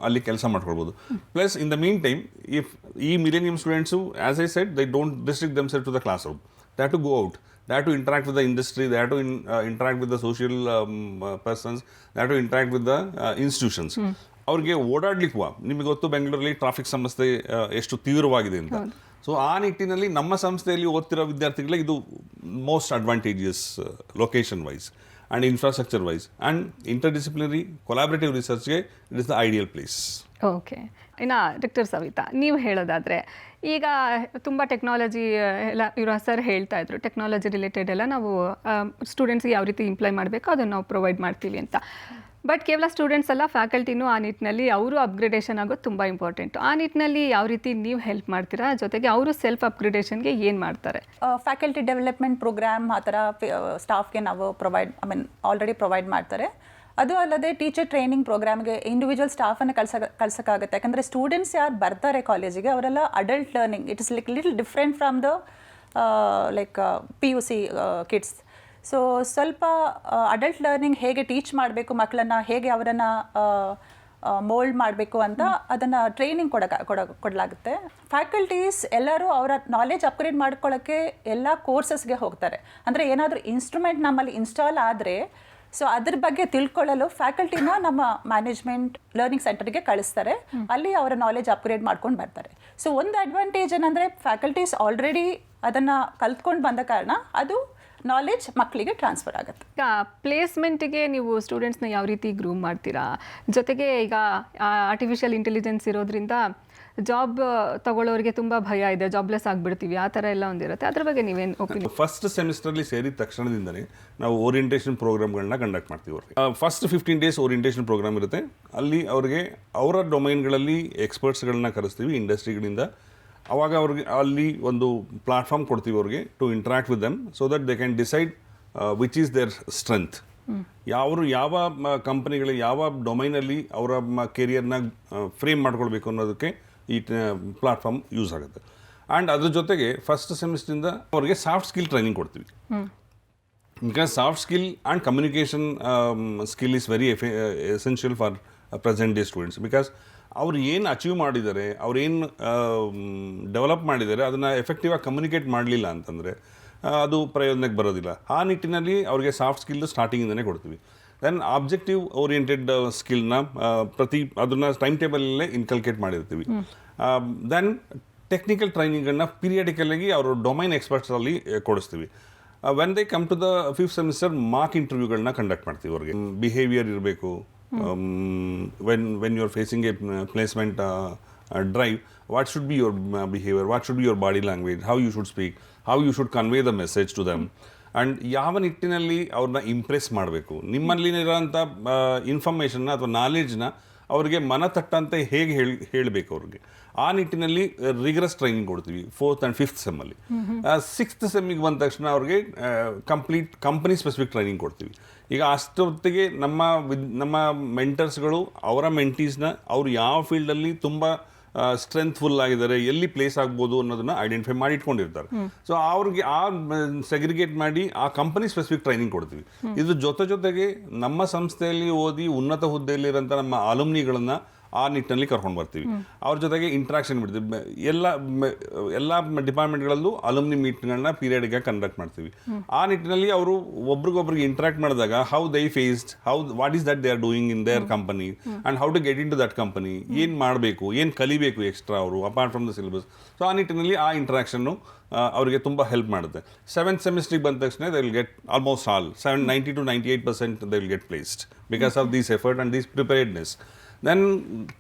ಅಲ್ಲಿ ಕೆಲಸ ಮಾಡ್ಕೊಳ್ಬೋದು. Plus in the meantime if ಈ millennium students as I said they don't restrict themselves to the classroom, they have to go out, they have to interact with the industry, they have to interact with the social persons, they have to interact with the institutions. ಅವ್ರಿಗೆ ಓಡಾಡ್ಲಿಕ್ಕೂ ನಿಮಗೆ ಗೊತ್ತು ಬೆಂಗಳೂರಲ್ಲಿ ಟ್ರಾಫಿಕ್ ಸಮಸ್ಯೆ ಎಷ್ಟು ತೀವ್ರವಾಗಿದೆ ಅಂತ. ಸೊ ಆ ನಿಟ್ಟಿನಲ್ಲಿ ನಮ್ಮ ಸಂಸ್ಥೆಯಲ್ಲಿ ಓದ್ತಿರೋ ವಿದ್ಯಾರ್ಥಿಗಳಿಗೆ ಇದು most advantageous location wise and infrastructure wise and interdisciplinary collaborative ರಿಸರ್ಚ್ಗೆ it is the ideal place. Okay. ಇನ್ನು ಡಾಕ್ಟರ್ ಸವಿತಾ, ನೀವು ಹೇಳೋದಾದರೆ ಈಗ ತುಂಬ ಟೆಕ್ನಾಲಜಿ ಎಲ್ಲ ಇರೋ ಸರ್ ಹೇಳ್ತಾ ಇದ್ರು, ಟೆಕ್ನಾಲಜಿ ರಿಲೇಟೆಡ್ ಎಲ್ಲ ನಾವು ಸ್ಟೂಡೆಂಟ್ಸ್ಗೆ ಯಾವ ರೀತಿ ಇಂಪ್ಲೈ ಮಾಡಬೇಕು ಅದನ್ನು ನಾವು ಪ್ರೊವೈಡ್ ಮಾಡ್ತೀವಿ ಅಂತ. ಬಟ್ ಕೇವಲ ಸ್ಟೂಡೆಂಟ್ಸ್ ಅಲ್ಲ, ಫ್ಯಾಕಲ್ಟಿನೂ ಆ ನಿಟ್ಟಿನಲ್ಲಿ ಅವರು ಅಪ್ಗ್ರೇಡೇಷನ್ ಆಗೋದು ತುಂಬ ಇಂಪಾರ್ಟೆಂಟು. ಆ ನಿಟ್ಟಿನಲ್ಲಿ ಯಾವ ರೀತಿ ನೀವು ಹೆಲ್ಪ್ ಮಾಡ್ತೀರಾ, ಜೊತೆಗೆ ಅವರು ಸೆಲ್ಫ್ ಅಪ್ಗ್ರೇಡೇಷನ್ಗೆ ಏನು ಮಾಡ್ತಾರೆ? ಫ್ಯಾಕಲ್ಟಿ ಡೆವಲಪ್ಮೆಂಟ್ ಪ್ರೋಗ್ರಾಮ್ ಆ ಥರ ಸ್ಟಾಫ್ಗೆ ನಾವು ಆಲ್ರೆಡಿ ಪ್ರೊವೈಡ್ ಮಾಡ್ತಾರೆ. ಅದು ಅಲ್ಲದೆ ಟೀಚರ್ ಟ್ರೈನಿಂಗ್ ಪ್ರೋಗ್ರಾಮ್ಗೆ ಇಂಡಿವಿಜುವಲ್ ಸ್ಟಾಫನ್ನು ಕಳ್ಸೋಕ್ಕಾಗುತ್ತೆ. ಯಾಕಂದರೆ ಸ್ಟೂಡೆಂಟ್ಸ್ ಯಾರು ಬರ್ತಾರೆ ಕಾಲೇಜಿಗೆ ಅವರೆಲ್ಲ adult learning, it is like little different from the PUC kids. So ಸ್ವಲ್ಪ ಅಡಲ್ಟ್ ಲರ್ನಿಂಗ್ ಹೇಗೆ ಟೀಚ್ ಮಾಡಬೇಕು ಮಕ್ಕಳನ್ನು, ಹೇಗೆ ಅವರನ್ನು ಮೋಲ್ಡ್ ಮಾಡಬೇಕು ಅಂತ ಅದನ್ನು ಟ್ರೈನಿಂಗ್ ಕೊಡಲಾಗುತ್ತೆ. ಫ್ಯಾಕಲ್ಟೀಸ್ ಎಲ್ಲರೂ ಅವರ ನಾಲೆಜ್ ಅಪ್ಗ್ರೇಡ್ ಮಾಡ್ಕೊಳ್ಳೋಕ್ಕೆ ಎಲ್ಲ ಕೋರ್ಸಸ್ಗೆ ಹೋಗ್ತಾರೆ. ಅಂದರೆ ಏನಾದರೂ ಇನ್ಸ್ಟ್ರೂಮೆಂಟ್ ನಮ್ಮಲ್ಲಿ ಇನ್ಸ್ಟಾಲ್ ಆದರೆ ಸೊ ಅದ್ರ ಬಗ್ಗೆ ತಿಳ್ಕೊಳ್ಳಲು ಫ್ಯಾಕಲ್ಟಿನ ನಮ್ಮ ಮ್ಯಾನೇಜ್ಮೆಂಟ್ ಲರ್ನಿಂಗ್ ಸೆಂಟರ್ಗೆ ಕಳಿಸ್ತಾರೆ. ಅಲ್ಲಿ ಅವರ ನಾಲೆಜ್ ಅಪ್ಗ್ರೇಡ್ ಮಾಡ್ಕೊಂಡು ಬರ್ತಾರೆ. ಸೊ ಒಂದು ಅಡ್ವಾಂಟೇಜ್ ಏನಂದರೆ ಫ್ಯಾಕಲ್ಟೀಸ್ ಆಲ್ರೆಡಿ ಅದನ್ನು ಕಲ್ತ್ಕೊಂಡು ಬಂದ ಕಾರಣ ಅದು ನಾಲೆಡ್ಜ್ ಮಕ್ಕಳಿಗೆ ಟ್ರಾನ್ಸ್ಫರ್ ಆಗುತ್ತೆ. ಈಗ ಪ್ಲೇಸ್ಮೆಂಟಿಗೆ ನೀವು ಸ್ಟೂಡೆಂಟ್ಸ್ನ ಯಾವ ರೀತಿ ಗ್ರೂಮ್ ಮಾಡ್ತೀರಾ? ಜೊತೆಗೆ ಈಗ ಆರ್ಟಿಫಿಷಿಯಲ್ ಇಂಟೆಲಿಜೆನ್ಸ್ ಇರೋದ್ರಿಂದ ಜಾಬ್ ತಗೊಳ್ಳೋರಿಗೆ ತುಂಬ ಭಯ ಇದೆ, ಜಾಬ್ಲೆಸ್ ಆಗಿಬಿಡ್ತೀವಿ, ಆ ಥರ ಎಲ್ಲ ಒಂದಿರುತ್ತೆ. ಅದ್ರ ಬಗ್ಗೆ ನೀವೇನು ಒಪಿನಿಯನ್? ಫಸ್ಟ್ ಸೆಮಿಸ್ಟರ್ಲಿ ಸೇರಿದ ತಕ್ಷಣದಿಂದಲೇ ನಾವು ಓರಿಯೆಂಟೇಷನ್ ಪ್ರೋಗ್ರಾಮ್ಗಳನ್ನ ಕಂಡಕ್ಟ್ ಮಾಡ್ತೀವಿ ಅವ್ರಿಗೆ. ಫಸ್ಟ್ 15 ಡೇಸ್ ಓರಿಯೆಂಟೇಷನ್ ಪ್ರೋಗ್ರಾಮ್ ಇರುತ್ತೆ. ಅಲ್ಲಿ ಅವ್ರಿಗೆ ಅವರ ಡೊಮೈನ್ಗಳಲ್ಲಿ ಎಕ್ಸ್ಪರ್ಟ್ಸ್ಗಳನ್ನ ಕರೆಸ್ತೀವಿ ಇಂಡಸ್ಟ್ರಿಗಳಿಂದ. ಅವಾಗ ಅವ್ರಿಗೆ ಅಲ್ಲಿ ಒಂದು ಪ್ಲಾಟ್ಫಾರ್ಮ್ ಕೊಡ್ತೀವಿ ಅವ್ರಿಗೆ to interact with them so that they can decide which is their strength. ಯಾವ ಕಂಪನಿಗಳು ಯಾವ ಡೊಮೈನಲ್ಲಿ ಅವರ ಕೆರಿಯರ್ನ ಫ್ರೇಮ್ ಮಾಡ್ಕೊಳ್ಬೇಕು ಅನ್ನೋದಕ್ಕೆ ಈ ಪ್ಲಾಟ್ಫಾರ್ಮ್ ಯೂಸ್ ಆಗುತ್ತೆ. ಆ್ಯಂಡ್ ಅದ್ರ ಜೊತೆಗೆ ಫಸ್ಟ್ ಸೆಮಿಸ್ಟ್ರಿಂದ ಅವ್ರಿಗೆ ಸಾಫ್ಟ್ ಸ್ಕಿಲ್ ಟ್ರೈನಿಂಗ್ ಕೊಡ್ತೀವಿ. Because soft skill and communication skill is very essential for present day students. Because ಅವ್ರು ಏನು ಅಚೀವ್ ಮಾಡಿದ್ದಾರೆ, ಅವ್ರು ಏನು ಡೆವಲಪ್ ಮಾಡಿದ್ದಾರೆ, ಅದನ್ನು ಎಫೆಕ್ಟಿವ್ ಆಗಿ ಕಮ್ಯುನಿಕೇಟ್ ಮಾಡಲಿಲ್ಲ ಅಂತಂದರೆ ಅದು ಪ್ರಯೋಜನಕ್ಕೆ ಬರೋದಿಲ್ಲ. ಆ ನಿಟ್ಟಿನಲ್ಲಿ ಅವ್ರಿಗೆ ಸಾಫ್ಟ್ ಸ್ಕಿಲ್ ಸ್ಟಾರ್ಟಿಂಗಿಂದನೇ ಕೊಡ್ತೀವಿ. ದೆನ್ ಆಬ್ಜೆಕ್ಟಿವ್ ಓರಿಯೆಂಟೆಡ್ ಸ್ಕಿಲ್ನ ಅದನ್ನು ಟೈಮ್ ಟೇಬಲಲ್ಲೇ ಇನ್ಕಲ್ಕೇಟ್ ಮಾಡಿರ್ತೀವಿ. ದೆನ್ ಟೆಕ್ನಿಕಲ್ ಟ್ರೈನಿಂಗನ್ನು ಪೀರಿಯಡಿಕಲಾಗಿ ಅವರು ಡೊಮೈನ್ ಎಕ್ಸ್ಪರ್ಟ್ಸಲ್ಲಿ ಕೊಡಿಸ್ತೀವಿ. When they come to the 5th semester mark ಇಂಟರ್ವ್ಯೂಗಳನ್ನ ಕಂಡಕ್ಟ್ ಮಾಡ್ತೀವಿ ಅವ್ರಿಗೆ. ಬಿಹೇವಿಯರ್ ಇರಬೇಕು. When you're facing a placement drive, what should be your behavior, what should be your body language, how you should speak, how you should convey the message to them, and ಯಾವ ನಿಟ್ಟಿನಲ್ಲಿ ಅವ್ರನ್ನ ಇಂಪ್ರೆಸ್ ಮಾಡಬೇಕು, ನಿಮ್ಮಲ್ಲಿರೋಂಥ ಇನ್ಫಾರ್ಮೇಷನ್ನ ಅಥವಾ ನಾಲೆಡ್ಜ್ನ ಅವ್ರಿಗೆ ಮನ ತಟ್ಟಂತೆ ಹೇಗೆ ಹೇಳಬೇಕು ಅವ್ರಿಗೆ. ಆ ನಿಟ್ಟಿನಲ್ಲಿ ರಿಗರಸ್ ಟ್ರೈನಿಂಗ್ ಕೊಡ್ತೀವಿ 4th and 5th ಸೆಮ್ಮಲ್ಲಿ. 6th ಸೆಮ್ಮಿಗೆ ಬಂದ ತಕ್ಷಣ ಅವ್ರಿಗೆ ಕಂಪ್ಲೀಟ್ ಕಂಪನಿ ಸ್ಪೆಸಿಫಿಕ್ ಟ್ರೈನಿಂಗ್ ಕೊಡ್ತೀವಿ. ಈಗ ಅಷ್ಟೊತ್ತಿಗೆ ನಮ್ಮ ಮೆಂಟರ್ಸ್ಗಳು ಅವರ ಮೆಂಟೀಸ್ನ ಅವ್ರು ಯಾವ ಫೀಲ್ಡಲ್ಲಿ ತುಂಬ ಸ್ಟ್ರೆಂತ್ಫುಲ್ ಆಗಿದ್ದಾರೆ, ಎಲ್ಲಿ ಪ್ಲೇಸ್ ಆಗ್ಬೋದು ಅನ್ನೋದನ್ನ ಐಡೆಂಟಿಫೈ ಮಾಡಿ ಇಟ್ಕೊಂಡಿರ್ತಾರೆ. ಸೊ ಅವ್ರಿಗೆ ಸೆಗ್ರಿಗೇಟ್ ಮಾಡಿ ಆ ಕಂಪನಿ ಸ್ಪೆಸಿಫಿಕ್ ಟ್ರೈನಿಂಗ್ ಕೊಡ್ತೀವಿ. ಇದ್ರ ಜೊತೆಗೆ ನಮ್ಮ ಸಂಸ್ಥೆಯಲ್ಲಿ ಓದಿ ಉನ್ನತ ಹುದ್ದೆಯಲ್ಲಿರೋಂಥ ನಮ್ಮ ಅಲುಮ್ನಿಗಳನ್ನು ಆ ನಿಟ್ಟಿನಲ್ಲಿ ಕರ್ಕೊಂಡು ಬರ್ತೀವಿ. ಅವ್ರ ಜೊತೆಗೆ ಇಂಟ್ರಾಕ್ಷನ್ ಬಿಡ್ತೀವಿ. ಎಲ್ಲ ಡಿಪಾರ್ಟ್ಮೆಂಟ್ಗಳಲ್ಲೂ ಅಲುಮ್ನಿ ಮೀಟ್ಗಳನ್ನ ಪೀರಿಯಡ್ಗೆ ಕಂಡಕ್ಟ್ ಮಾಡ್ತೀವಿ. ಆ ನಿಟ್ಟಿನಲ್ಲಿ ಅವರು ಒಬ್ರಿಗೊಬ್ರಿಗೆ ಇಂಟ್ರಾಕ್ಟ್ ಮಾಡಿದಾಗ how they faced, what is that they are doing in their company and how to get into that company, ಏನು ಮಾಡಬೇಕು, ಏನು ಕಲಿಬೇಕು ಎಕ್ಸ್ಟ್ರಾ ಅವರು apart from the syllabus. So ಆ ನಿಟ್ಟಿನಲ್ಲಿ ಆ ಇಂಟ್ರಾಕ್ಷನ್ನು ಅವರಿಗೆ ತುಂಬ ಹೆಲ್ಪ್ ಮಾಡುತ್ತೆ. 7th ಸೆಮಿಸ್ಟ್ರಿಗೆ ಬಂದ ತಕ್ಷಣ they will get almost all 90 to 98% they will get placed because of this effort and this preparedness. Then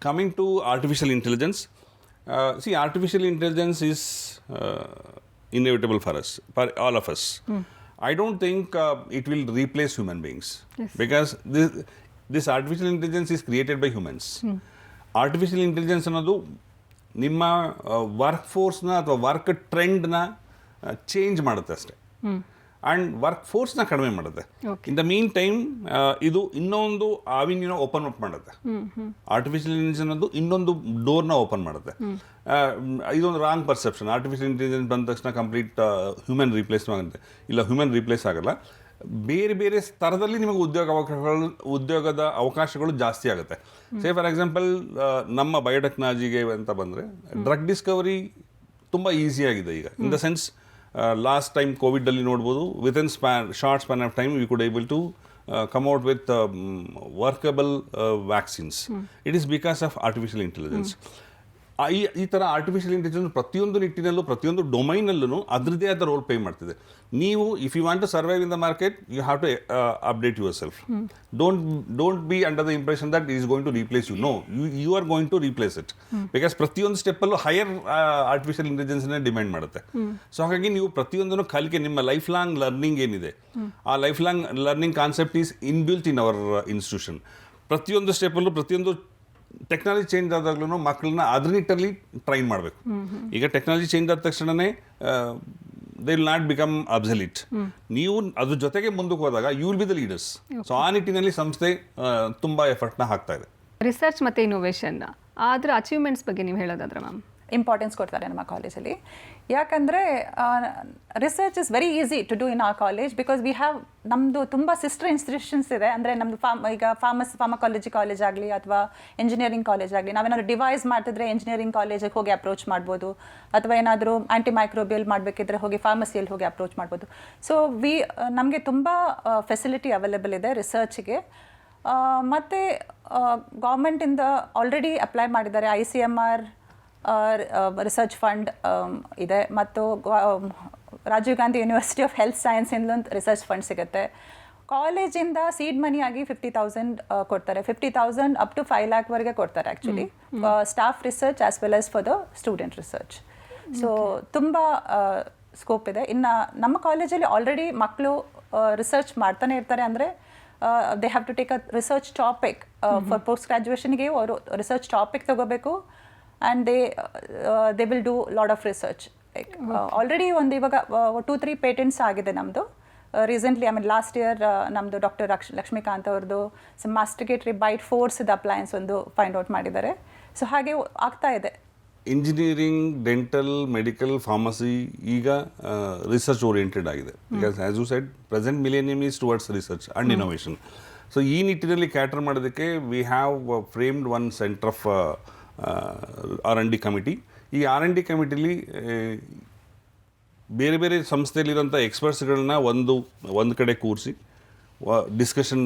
coming to artificial intelligence, see, artificial intelligence is inevitable for us, for all of us. I don't think it will replace human beings. Yes. Because this artificial intelligence is created by humans. Artificial intelligence ಅನ್ನೋದು ನಿಮ್ಮ ವರ್ಕ್ ಫೋರ್ಸ್ನ ಅಥವಾ ವರ್ಕ್ ಟ್ರೆಂಡ್ನ ಚೇಂಜ್ ಮಾಡುತ್ತೆ ಅಷ್ಟೇ. ಆ್ಯಂಡ್ ವರ್ಕ್ ಫೋರ್ಸ್ನ ಕಡಿಮೆ ಮಾಡುತ್ತೆ. ಇನ್ ದ ಮೀನ್ ಟೈಮ್ ಇದು ಇನ್ನೊಂದು ಆವಿನ್ಯೂನ ಓಪನ್ ಅಪ್ ಮಾಡುತ್ತೆ. ಆರ್ಟಿಫಿಷಿಯಲ್ ಇಂಟೆಲಿಜೆನ್ಸ್ ಅನ್ನೋದು ಇನ್ನೊಂದು ಡೋರ್ನ ಓಪನ್ ಮಾಡುತ್ತೆ. ಇದೊಂದು ರಾಂಗ್ ಪರ್ಸೆಪ್ಷನ್. ಆರ್ಟಿಫಿಷಿಯಲ್ ಇಂಟೆಲಿಜೆನ್ಸ್ ಬಂದ ತಕ್ಷಣ ಕಂಪ್ಲೀಟ್ ಹ್ಯೂಮನ್ ರಿಪ್ಲೇಸ್ ಆಗುತ್ತೆ. ಇಲ್ಲ, ಹ್ಯೂಮನ್ ರಿಪ್ಲೇಸ್ ಆಗಲ್ಲ. ಬೇರೆ ಬೇರೆ ಸ್ತರದಲ್ಲಿ ನಿಮಗೆ ಉದ್ಯೋಗದ ಅವಕಾಶಗಳು ಜಾಸ್ತಿ ಆಗುತ್ತೆ. ಸೇ ಫಾರ್ ಎಕ್ಸಾಂಪಲ್ ನಮ್ಮ ಬಯೋಟೆಕ್ನಾಲಜಿಗೆ ಅಂತ ಬಂದರೆ ಡ್ರಗ್ ಡಿಸ್ಕವರಿ ತುಂಬ ಈಸಿಯಾಗಿದೆ ಈಗ. In the sense last time ಕೋವಿಡಲ್ಲಿ ನೋಡ್ಬೋದು, within short span of time we could able to come out with workable vaccines. It is because of artificial intelligence. ಈ ಥರ ಆರ್ಟಿಫಿಷಿಯಲ್ ಇಂಟೆಲಿಜೆನ್ಸ್ ಪ್ರತಿಯೊಂದು ನಿಟ್ಟಿನಲ್ಲೂ ಪ್ರತಿಯೊಂದು ಡೊಮೈನಲ್ಲೂ ಅದರದ್ದೇ ಆದ ರೋಲ್ ಪ್ಲೇ ಮಾಡ್ತಿದೆ. ನೀವು if you want to survive in the market you have to update yourself. Don't be under the impression that is going to replace you. No, you are going to replace it. Because ಪ್ರತಿಯೊಂದು ಸ್ಟೆಪ್ಪಲ್ಲೂ ಹೈಯರ್ ಆರ್ಟಿಫಿಷಿಯಲ್ ಇಂಟೆಲಿಜೆನ್ಸ್ನೇ ಡಿಮ್ಯಾಂಡ್ ಮಾಡುತ್ತೆ. ಸೊ ಹಾಗಾಗಿ ನೀವು ಪ್ರತಿಯೊಂದನ್ನು ಕಲಿಕೆ, ನಿಮ್ಮ ಲೈಫ್ ಲಾಂಗ್ ಲರ್ನಿಂಗ್ ಏನಿದೆ, ಆ life long learning concept is inbuilt in our institution. ಪ್ರತಿಯೊಂದು ಸ್ಟೆಪ್ಪಲ್ಲೂ ಪ್ರತಿಯೊಂದು ಟೆಕ್ನಾಲಜಿ ಚೇಂಜ್ ಆದಾಗ್ಲೂ ಮಕ್ಕಳನ್ನ ಅದ್ರ ನಿಟ್ಟಲ್ಲಿ ಟ್ರೈನ್ ಮಾಡಬೇಕು. ಈಗ ಟೆಕ್ನಾಲಜಿ ಚೇಂಜ್ ಆದ ತಕ್ಷಣವೇ they will not become absolute. ನೀವು ಅದ್ರ ಜೊತೆಗೆ ಮುಂದಕ್ಕೆ ಹೋದಾಗ you will be the leaders. So ಆ ನಿಟ್ಟಿನಲ್ಲಿ ಸಂಸ್ಥೆ ತುಂಬ ಎಫರ್ಟ್ನ ಹಾಕ್ತಾ ಇದೆ. ರಿಸರ್ಚ್ ಮತ್ತು ಇನೋವೇಷನ್ ಅದರ ಅಚೀವ್ಮೆಂಟ್ಸ್ ಬಗ್ಗೆ ನೀವು ಹೇಳೋದಾದ್ರೆ ಮ್ಯಾಮ್? ಇಂಪಾರ್ಟೆನ್ಸ್ ಕೊಡ್ತಾರೆ ನಮ್ಮ ಕಾಲೇಜಲ್ಲಿ. ಯಾಕಂದರೆ research is very easy to do in our college because we have ನಮ್ಮದು ತುಂಬ ಸಿಸ್ಟರ್ ಇನ್ಸ್ಟಿಟ್ಯೂಷನ್ಸ್ ಇದೆ. ಅಂದರೆ ನಮ್ಮದು ಈಗ ಫಾರ್ಮಕಾಲಜಿ ಕಾಲೇಜ್ ಆಗಲಿ ಅಥವಾ ಇಂಜಿನಿಯರಿಂಗ್ ಕಾಲೇಜ್ ಆಗಲಿ, ನಾವೇನಾದ್ರು ಡಿವೈಸ್ ಮಾಡ್ತಿದ್ರೆ ಇಂಜಿನಿಯರಿಂಗ್ ಕಾಲೇಜಿಗೆ ಹೋಗಿ ಅಪ್ರೋಚ್ ಮಾಡ್ಬೋದು, ಅಥವಾ ಏನಾದರೂ ಆ್ಯಂಟಿ ಮೈಕ್ರೋಬಿಯಲ್ ಮಾಡಬೇಕಿದ್ರೆ ಹೋಗಿ ಫಾರ್ಮಸಿಯಲ್ಲಿ ಹೋಗಿ ಅಪ್ರೋಚ್ ಮಾಡ್ಬೋದು. ಸೊ ನಮಗೆ ತುಂಬ ಫೆಸಿಲಿಟಿ ಅವೈಲೇಬಲ್ ಇದೆ ರಿಸರ್ಚ್ಗೆ. ಮತ್ತು ಗೌರ್ಮೆಂಟಿಂದ ಆಲ್ರೆಡಿ ಅಪ್ಲೈ ಮಾಡಿದ್ದಾರೆ. ICMR ರಿಸರ್ಚ್ ಫಂಡ್ ಇದೆ, ಮತ್ತು Rajiv Gandhi university of health ಸೈನ್ಸಿಂದ ಒಂದು ರಿಸರ್ಚ್ ಫಂಡ್ ಸಿಗುತ್ತೆ. ಕಾಲೇಜಿಂದ ಸೀಡ್ ಮನಿ ಆಗಿ 50,000 ಕೊಡ್ತಾರೆ. 50,000 ಅಪ್ ಟು 5 lakhವರೆಗೆ ಕೊಡ್ತಾರೆ actually, staff research as well as for the student research. So ತುಂಬ ಸ್ಕೋಪ್ ಇದೆ. ಇನ್ನು ನಮ್ಮ ಕಾಲೇಜಲ್ಲಿ ಆಲ್ರೆಡಿ ಮಕ್ಕಳು ರಿಸರ್ಚ್ ಮಾಡ್ತಾನೆ ಇರ್ತಾರೆ. ಅಂದರೆ they have to take a research topic for post ಗ್ರ್ಯಾಜುಯೇಷನ್ಗೆ ಅವರು ರಿಸರ್ಚ್ ಟಾಪಿಕ್ ತಗೋಬೇಕು. And they will do lot of research. Already ಒಂದು ಇವಾಗ 2-3 ಪೇಟೆಂಟ್ಸ್ ಆಗಿದೆ ನಮ್ಮದು ರೀಸೆಂಟ್ಲಿ. ಲಾಸ್ಟ್ ಇಯರ್ ನಮ್ಮದು ಡಾಕ್ಟರ್ ಲಕ್ಷ್ಮೀಕಾಂತ್ ಅವ್ರದ್ದು ಮಾಸ್ಟಿಗೇಟರಿ ಬೈಟ್ ಫೋರ್ಸ್ದು ಅಪ್ಲಯನ್ಸ್ ಒಂದು ಫೈಂಡ್ ಔಟ್ ಮಾಡಿದ್ದಾರೆ. ಸೊ ಹಾಗೆ ಆಗ್ತಾ ಇದೆ. ಇಂಜಿನಿಯರಿಂಗ್, ಡೆಂಟಲ್, ಮೆಡಿಕಲ್, ಫಾರ್ಮಸಿ ಈಗ ರಿಸರ್ಚ್ ಓರಿಯೆಂಟೆಡ್ ಆಗಿದೆ. Because as you said present millennium is towards research and innovation. So ಈ ನಿಟ್ಟಿನಲ್ಲಿ ಕ್ಯಾಟರ್ ಮಾಡೋದಕ್ಕೆ we have framed one centre of R&D committee. ಈ R&D ಕಮಿಟಿಲಿ ಬೇರೆ ಬೇರೆ ಸಂಸ್ಥೆಯಲ್ಲಿರೋಂಥ ಎಕ್ಸ್ಪರ್ಟ್ಸ್ಗಳನ್ನ ಒಂದು ಕಡೆ ಕೂರಿಸಿ ಡಿಸ್ಕಷನ್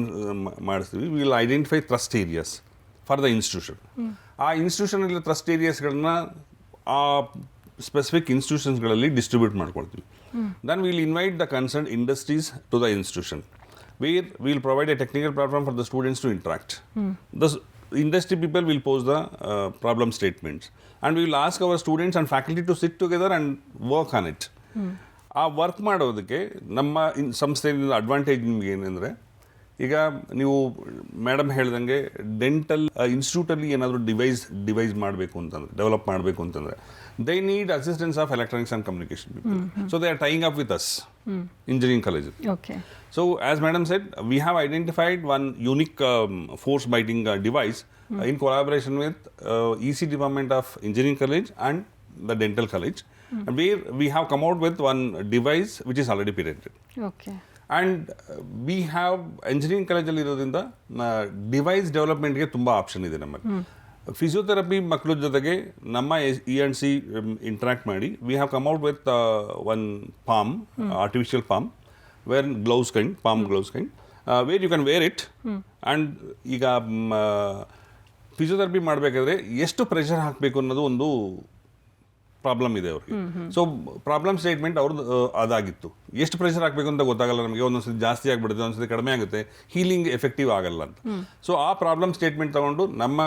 ಮಾಡಿಸ್ತೀವಿ. We will identify thrust areas for the institution. ಆ ಇನ್ಸ್ಟಿಟ್ಯೂಷನಲ್ಲಿ ಟ್ರಸ್ಟ್ ಏರಿಯಾಸ್ಗಳನ್ನ ಆ ಸ್ಪೆಸಿಫಿಕ್ ಇನ್ಸ್ಟಿಟ್ಯೂಷನ್ಸ್ಗಳಲ್ಲಿ ಡಿಸ್ಟ್ರಿಬ್ಯೂಟ್ ಮಾಡ್ಕೊಳ್ತೀವಿ. Then will invite the concern industries to the institution where we will provide a technical platform for the students to interact. The industry people will pose the problem statements and we will ask our students and faculty to sit together and work on it. ಆ ವರ್ಕ್ ಮಾಡೋದಕ್ಕೆ ನಮ್ಮ ಸಂಸ್ಥೆಯಿಂದ ಅಡ್ವಾಂಟೇಜ್ ನಿಮ್ಗೆ ಏನಂದರೆ, ಈಗ ನೀವು ಮೇಡಮ್ ಹೇಳ್ದಂಗೆ ಡೆಂಟಲ್ ಇನ್ಸ್ಟಿಟ್ಯೂಟಲ್ಲಿ ಏನಾದರೂ ಡಿವೈಸ್ ಮಾಡಬೇಕು ಅಂತಂದರೆ, ಡೆವಲಪ್ ಮಾಡಬೇಕು ಅಂತಂದರೆ they need assistance of electronics and communication people. So they are tying up with us, engineering college. Okay. So as madam said, we have identified one unique force biting device in collaboration with EC department of engineering college and the dental college, and where we have come out with one device which is already patented. Okay. And we have engineering college ಅಲ್ಲಿ ಇರೋದ್ರಿಂದ ಡಿವೈಸ್ ಡೆವಲಪ್ಮೆಂಟ್ಗೆ ತುಂಬ ಆಪ್ಷನ್ ಇದೆ ನಮ್ಮಲ್ಲಿ. ಫಿಸಿಯೋಥೆರಪಿ ಮಕ್ಕಳ ಜೊತೆಗೆ ನಮ್ಮ E&C ಇಂಟ್ರಾಕ್ಟ್ ಮಾಡಿ we have come out with one palm, artificial palm, wear gloves kind, palm gloves kind, where you can wear it. And ಈಗ ಫಿಸಿಯೋಥೆರಪಿ ಮಾಡಬೇಕಾದ್ರೆ ಎಷ್ಟು ಪ್ರೆಷರ್ ಹಾಕಬೇಕು ಅನ್ನೋದು ಒಂದು ಪ್ರಾಬ್ಲಮ್ ಇದೆ ಅವ್ರಿಗೆ. ಸೊ ಪ್ರಾಬ್ಲಮ್ ಸ್ಟೇಟ್ಮೆಂಟ್ ಅವ್ರದ್ದು ಅದಾಗಿತ್ತು. ಎಷ್ಟು ಪ್ರೆಷರ್ ಹಾಕಬೇಕು ಅಂತ ಗೊತ್ತಾಗಲ್ಲ ನಮಗೆ. ಒಂದೊಂದ್ಸತಿ ಜಾಸ್ತಿ ಆಗಿಬಿಡುತ್ತೆ, ಒಂದೊಂದ್ಸತಿ ಕಡಿಮೆ ಆಗುತ್ತೆ, ಹೀಲಿಂಗ್ ಎಫೆಕ್ಟಿವ್ ಆಗಲ್ಲ ಅಂತ. ಸೊ ಆ ಪ್ರಾಬ್ಲಮ್ ಸ್ಟೇಟ್ಮೆಂಟ್ ತಗೊಂಡು ನಮ್ಮ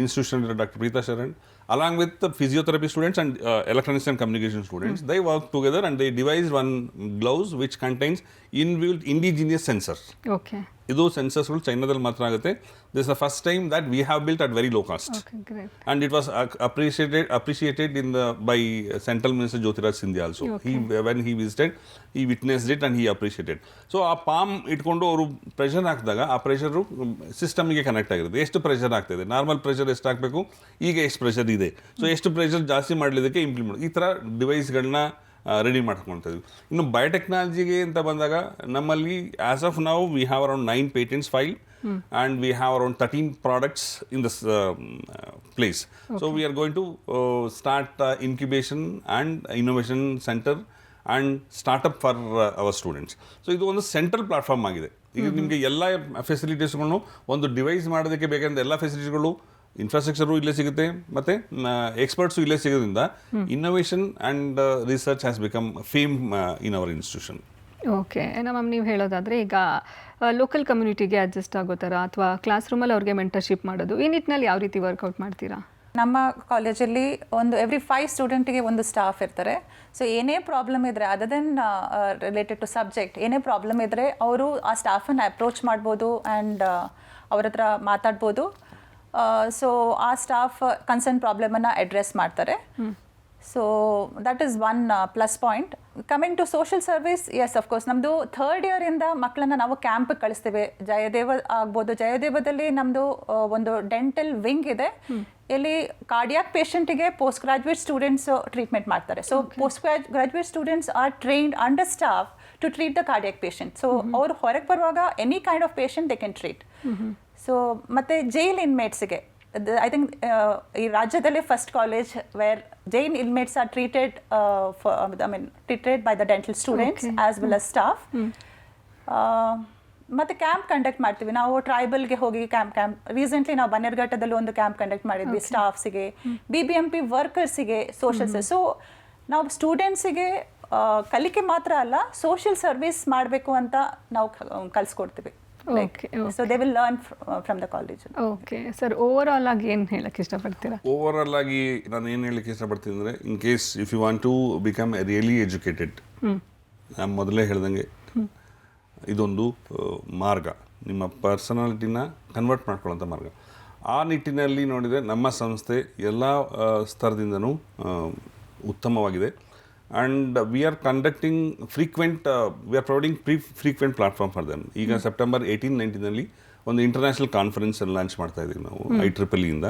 institution doctor Preetha Sharan along with the physiotherapy students and electronics and communication students, they work together and they devised one gloves which contains inbuilt indigenous sensors. Okay. ಇದು ಸೆನ್ಸರ್ಸ್ಗಳು ಚೈನಾದಲ್ಲಿ ಮಾತ್ರ ಆಗುತ್ತೆ. This the first time that we have built at very low cost. Okay, great. And it was appreciated by Central Minister Jyotiraj Sindhya also. Okay. When he visited, he witnessed it and he appreciated. So ಆ ಪಾಮ್ ಇಟ್ಕೊಂಡು ಅವರು ಪ್ರೆಷರ್ ಹಾಕಿದಾಗ ಆ ಪ್ರೆಷರು ಸಿಸ್ಟಮ್ಗೆ ಕನೆಕ್ಟ್ ಆಗಿರುತ್ತೆ. ಎಷ್ಟು ಪ್ರೆಷರ್ ಆಗ್ತಾಯಿದೆ, ನಾರ್ಮಲ್ ಪ್ರೆಷರ್ ಎಷ್ಟು ಹಾಕಬೇಕು, ಈಗ ಎಷ್ಟು ಪ್ರೆಷರ್ ಇದೆ, ಸೊ ಎಷ್ಟು ಪ್ರೆಷರ್ ಜಾಸ್ತಿ ಮಾಡಲಿದ್ದಕ್ಕೆ ಇಂಪ್ಲಿಮೆಂಟ್, ಈ ಥರ ಡಿವೈಸ್ಗಳನ್ನ ರೆಡಿ ಮಾಡ್ಕೊಳ್ತಾ ಇದ್ವಿ. ಇನ್ನು ಬಯೋಟೆಕ್ನಾಲಜಿಗೆ ಅಂತ ಬಂದಾಗ ನಮ್ಮಲ್ಲಿ as of now we have around 9 patents filed and we have around 13 products in this place. Okay. So we are going to start incubation and innovation center and startup for our students. So ಇದು ಒಂದು ಸೆಂಟ್ರಲ್ ಪ್ಲಾಟ್ಫಾರ್ಮ್ ಆಗಿದೆ. ಈಗ ನಿಮಗೆ ಎಲ್ಲ ಫೆಸಿಲಿಟೀಸ್ಗಳನ್ನು ಒಂದು ಡಿವೈಸ್ ಮಾಡೋದಕ್ಕೆ ಬೇಕಾದ ಎಲ್ಲ ಫೆಸಿಲಿಟೀಸ್ಗಳು, ಇನ್ಫ್ರಾಸ್ಟ್ರಕ್ಚರು ಇಲ್ಲೇ ಸಿಗುತ್ತೆ ಮತ್ತು ಎಕ್ಸ್ಪರ್ಟ್ಸು ಇಲ್ಲೇ ಸಿಗೋದ್ರಿಂದ innovation and research has become fame in our institution. Okay. Ma'am ನೀವು ಹೇಳೋದಾದರೆ ಈಗ ಲೋಕಲ್ ಕಮ್ಯುನಿಟಿಗೆ ಅಡ್ಜಸ್ಟ್ ಆಗೋ ಥರ ಅಥವಾ ಕ್ಲಾಸ್ ರೂಮಲ್ಲಿ ಅವ್ರಿಗೆ ಮೆಂಟರ್ಶಿಪ್ ಮಾಡೋದು, ಈ ನಿಟ್ಟಿನಲ್ಲಿ ಯಾವ ರೀತಿ ವರ್ಕೌಟ್ ಮಾಡ್ತೀರಾ? ನಮ್ಮ ಕಾಲೇಜಲ್ಲಿ ಒಂದು ಎವ್ರಿ 5 ಸ್ಟೂಡೆಂಟಿಗೆ ಒಂದು ಸ್ಟಾಫ್ ಇರ್ತಾರೆ. ಸೊ ಏನೇ ಪ್ರಾಬ್ಲಮ್ ಇದ್ದರೆ other than related to subject ಏನೇ ಪ್ರಾಬ್ಲಮ್ ಇದ್ದರೆ ಅವರು ಆ ಸ್ಟಾಫನ್ನು ಅಪ್ರೋಚ್ ಮಾಡ್ಬೋದು ಆ್ಯಂಡ್ ಅವ್ರ ಹತ್ರ ಮಾತಾಡ್ಬೋದು. ಸೊ ಆ ಸ್ಟಾಫ್ ಕನ್ಸರ್ನ್ ಪ್ರಾಬ್ಲಮನ್ನು ಅಡ್ರೆಸ್ ಮಾಡ್ತಾರೆ. So that is one plus point. Coming to social service, yes of course ನಮ್ಮದು 3rd ಇಯರಿಂದ ಮಕ್ಕಳನ್ನ ನಾವು ಕ್ಯಾಂಪಿಗೆ ಕಳಿಸ್ತೇವೆ. ಜಯದೇವ ಆಗ್ಬೋದು, ಜಯದೇವದಲ್ಲಿ ನಮ್ಮದು ಒಂದು ಡೆಂಟಲ್ ವಿಂಗ್ ಇದೆ. ಇಲ್ಲಿ ಕಾರ್ಡಿಯಾಕ್ ಪೇಷಂಟಿಗೆ ಪೋಸ್ಟ್ ಗ್ರಾಜುಯೇಟ್ ಸ್ಟೂಡೆಂಟ್ಸ್ ಟ್ರೀಟ್ಮೆಂಟ್ ಮಾಡ್ತಾರೆ. So post graduate students are trained under staff to treat the cardiac patient. So ಅವ್ರು ಹೊರಗೆ ಬರುವಾಗ any kind of patient they can treat. So ಮತ್ತು ಜೈಲ್ ಇನ್ಮೇಟ್ಸ್ಗೆ ಐ ಥಿಂಕ್ ಈ ರಾಜ್ಯದಲ್ಲೇ first college where jail inmates are treated treated by the dental students as well as staff. ಮತ್ತು ಕ್ಯಾಂಪ್ ಕಂಡಕ್ಟ್ ಮಾಡ್ತೀವಿ ನಾವು. ಟ್ರೈಬಲ್ಗೆ ಹೋಗಿ ಕ್ಯಾಂಪ್ ರೀಸೆಂಟ್ಲಿ ನಾವು ಬನ್ನೇರ್ಘಟ್ಟದಲ್ಲಿ ಒಂದು ಕ್ಯಾಂಪ್ ಕಂಡಕ್ಟ್ ಮಾಡಿದ್ವಿ ಸ್ಟಾಫ್ಸಿಗೆ, BBMP ವರ್ಕರ್ಸಿಗೆ, ಸೋಷಿಯಲ್. ಸೊ ನಾವು ಸ್ಟೂಡೆಂಟ್ಸಿಗೆ ಕಲಿಕೆ ಮಾತ್ರ ಅಲ್ಲ, ಸೋಷಿಯಲ್ ಸರ್ವಿಸ್ ಮಾಡಬೇಕು ಅಂತ ನಾವು ಕಲಿಸ್ಕೊಡ್ತೀವಿ. Okay so they will learn from the college. Okay sir, overall ಆಗಿ ಏನು ಹೇಳಕ್ಕೆ ಇಷ್ಟಪಡ್ತೀರಾ? ಓವರಾಲ್ ಆಗಿ ನಾನು ಏನು ಹೇಳಕ್ಕೆ ಇಷ್ಟಪಡ್ತೀನಿ ಅಂದರೆ, in case if you want to become really educated, ನಾನು ಮೊದಲೇ ಹೇಳ್ದಂಗೆ ಇದೊಂದು ಮಾರ್ಗ, ನಿಮ್ಮ ಪರ್ಸನಾಲಿಟಿನ ಕನ್ವರ್ಟ್ ಮಾಡ್ಕೊಳ್ಳೋಂಥ ಮಾರ್ಗ. ಆ ನಿಟ್ಟಿನಲ್ಲಿ ನೋಡಿದರೆ ನಮ್ಮ ಸಂಸ್ಥೆ ಎಲ್ಲ ಸ್ತರದಿಂದನೂ ಉತ್ತಮವಾಗಿದೆ. And we are conducting we are providing frequent platform for them. ಈಗ ಸೆಪ್ಟೆಂಬರ್ 18-19 ಒಂದು ಇಂಟರ್ನ್ಯಾಷನಲ್ ಕಾನ್ಫರೆನ್ಸ್ ಲಾಂಚ್ ಮಾಡ್ತಾ ಇದ್ದೀವಿ ನಾವು IEEE ಇಂದ,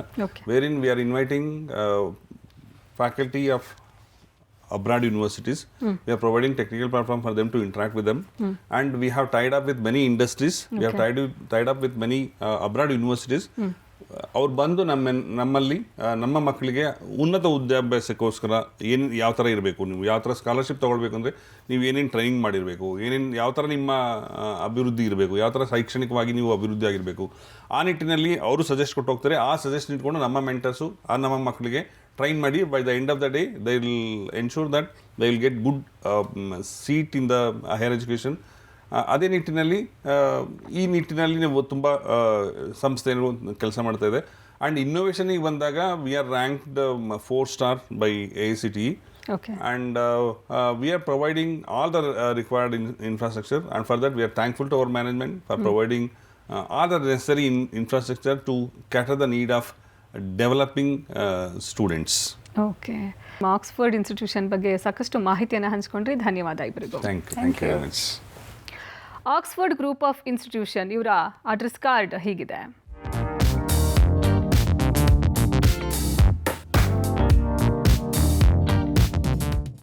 wherein we are inviting faculty of abroad universities. We are providing technical platform for them to interact with them, and we have tied up with many industries. We have tied up with many abroad universities. ಅವ್ರು ಬಂದು ನಮ್ಮಲ್ಲಿ ನಮ್ಮ ಮಕ್ಕಳಿಗೆ ಉನ್ನತ ವಿದ್ಯಾಭ್ಯಾಸಕ್ಕೋಸ್ಕರ ಯಾವ ಥರ ಇರಬೇಕು, ನೀವು ಯಾವ ಥರ ಸ್ಕಾಲರ್ಶಿಪ್ ತೊಗೊಳ್ಬೇಕು ಅಂದರೆ ನೀವು ಏನೇನು ಟ್ರೈನಿಂಗ್ ಮಾಡಿರಬೇಕು, ಯಾವ ಥರ ನಿಮ್ಮ ಅಭಿವೃದ್ಧಿ ಇರಬೇಕು, ಯಾವ ಥರ ಶೈಕ್ಷಣಿಕವಾಗಿ ನೀವು ಅಭಿವೃದ್ಧಿ ಆಗಿರಬೇಕು, ಆ ನಿಟ್ಟಿನಲ್ಲಿ ಅವರು ಸಜೆಸ್ಟ್ ಕೊಟ್ಟು ಹೋಗ್ತಾರೆ. ಆ ಸಜೆಸ್ಟ್ ಇಟ್ಕೊಂಡು ನಮ್ಮ ಮೆಂಟರ್ಸು ನಮ್ಮ ಮಕ್ಕಳಿಗೆ ಟ್ರೈನ್ ಮಾಡಿ by the end of the day they will ensure that they will get good seat in the higher education. ಅದೇ ನಿಟ್ಟಿನಲ್ಲಿ ಈ ನಿಟ್ಟಿನಲ್ಲಿ ನೀವು ತುಂಬ ಸಂಸ್ಥೆಗಳು ಕೆಲಸ ಮಾಡ್ತಾ ಇದೆ. ಆ್ಯಂಡ್ ಇನ್ನೋವೇಷನಿಗೆ ಬಂದಾಗ we are ranked 4 star by AICTE. Okay. And we are providing all the required infrastructure, and for that we are thankful to our management for providing all the necessary infrastructure to cater the need of developing students. Okay, Oxford institution ಬಗ್ಗೆ ಸಾಕಷ್ಟು ಮಾಹಿತಿಯನ್ನು ಹಂಚ್ಕೊಂಡ್ರಿ. ಧನ್ಯವಾದ ಇಬ್ಬರಿಗೂ. Thank you very much. Oxford group of institution ಇವರ ಅಡ್ರೆಸ್ ಕಾರ್ಡ್ ಹೀಗಿದೆ.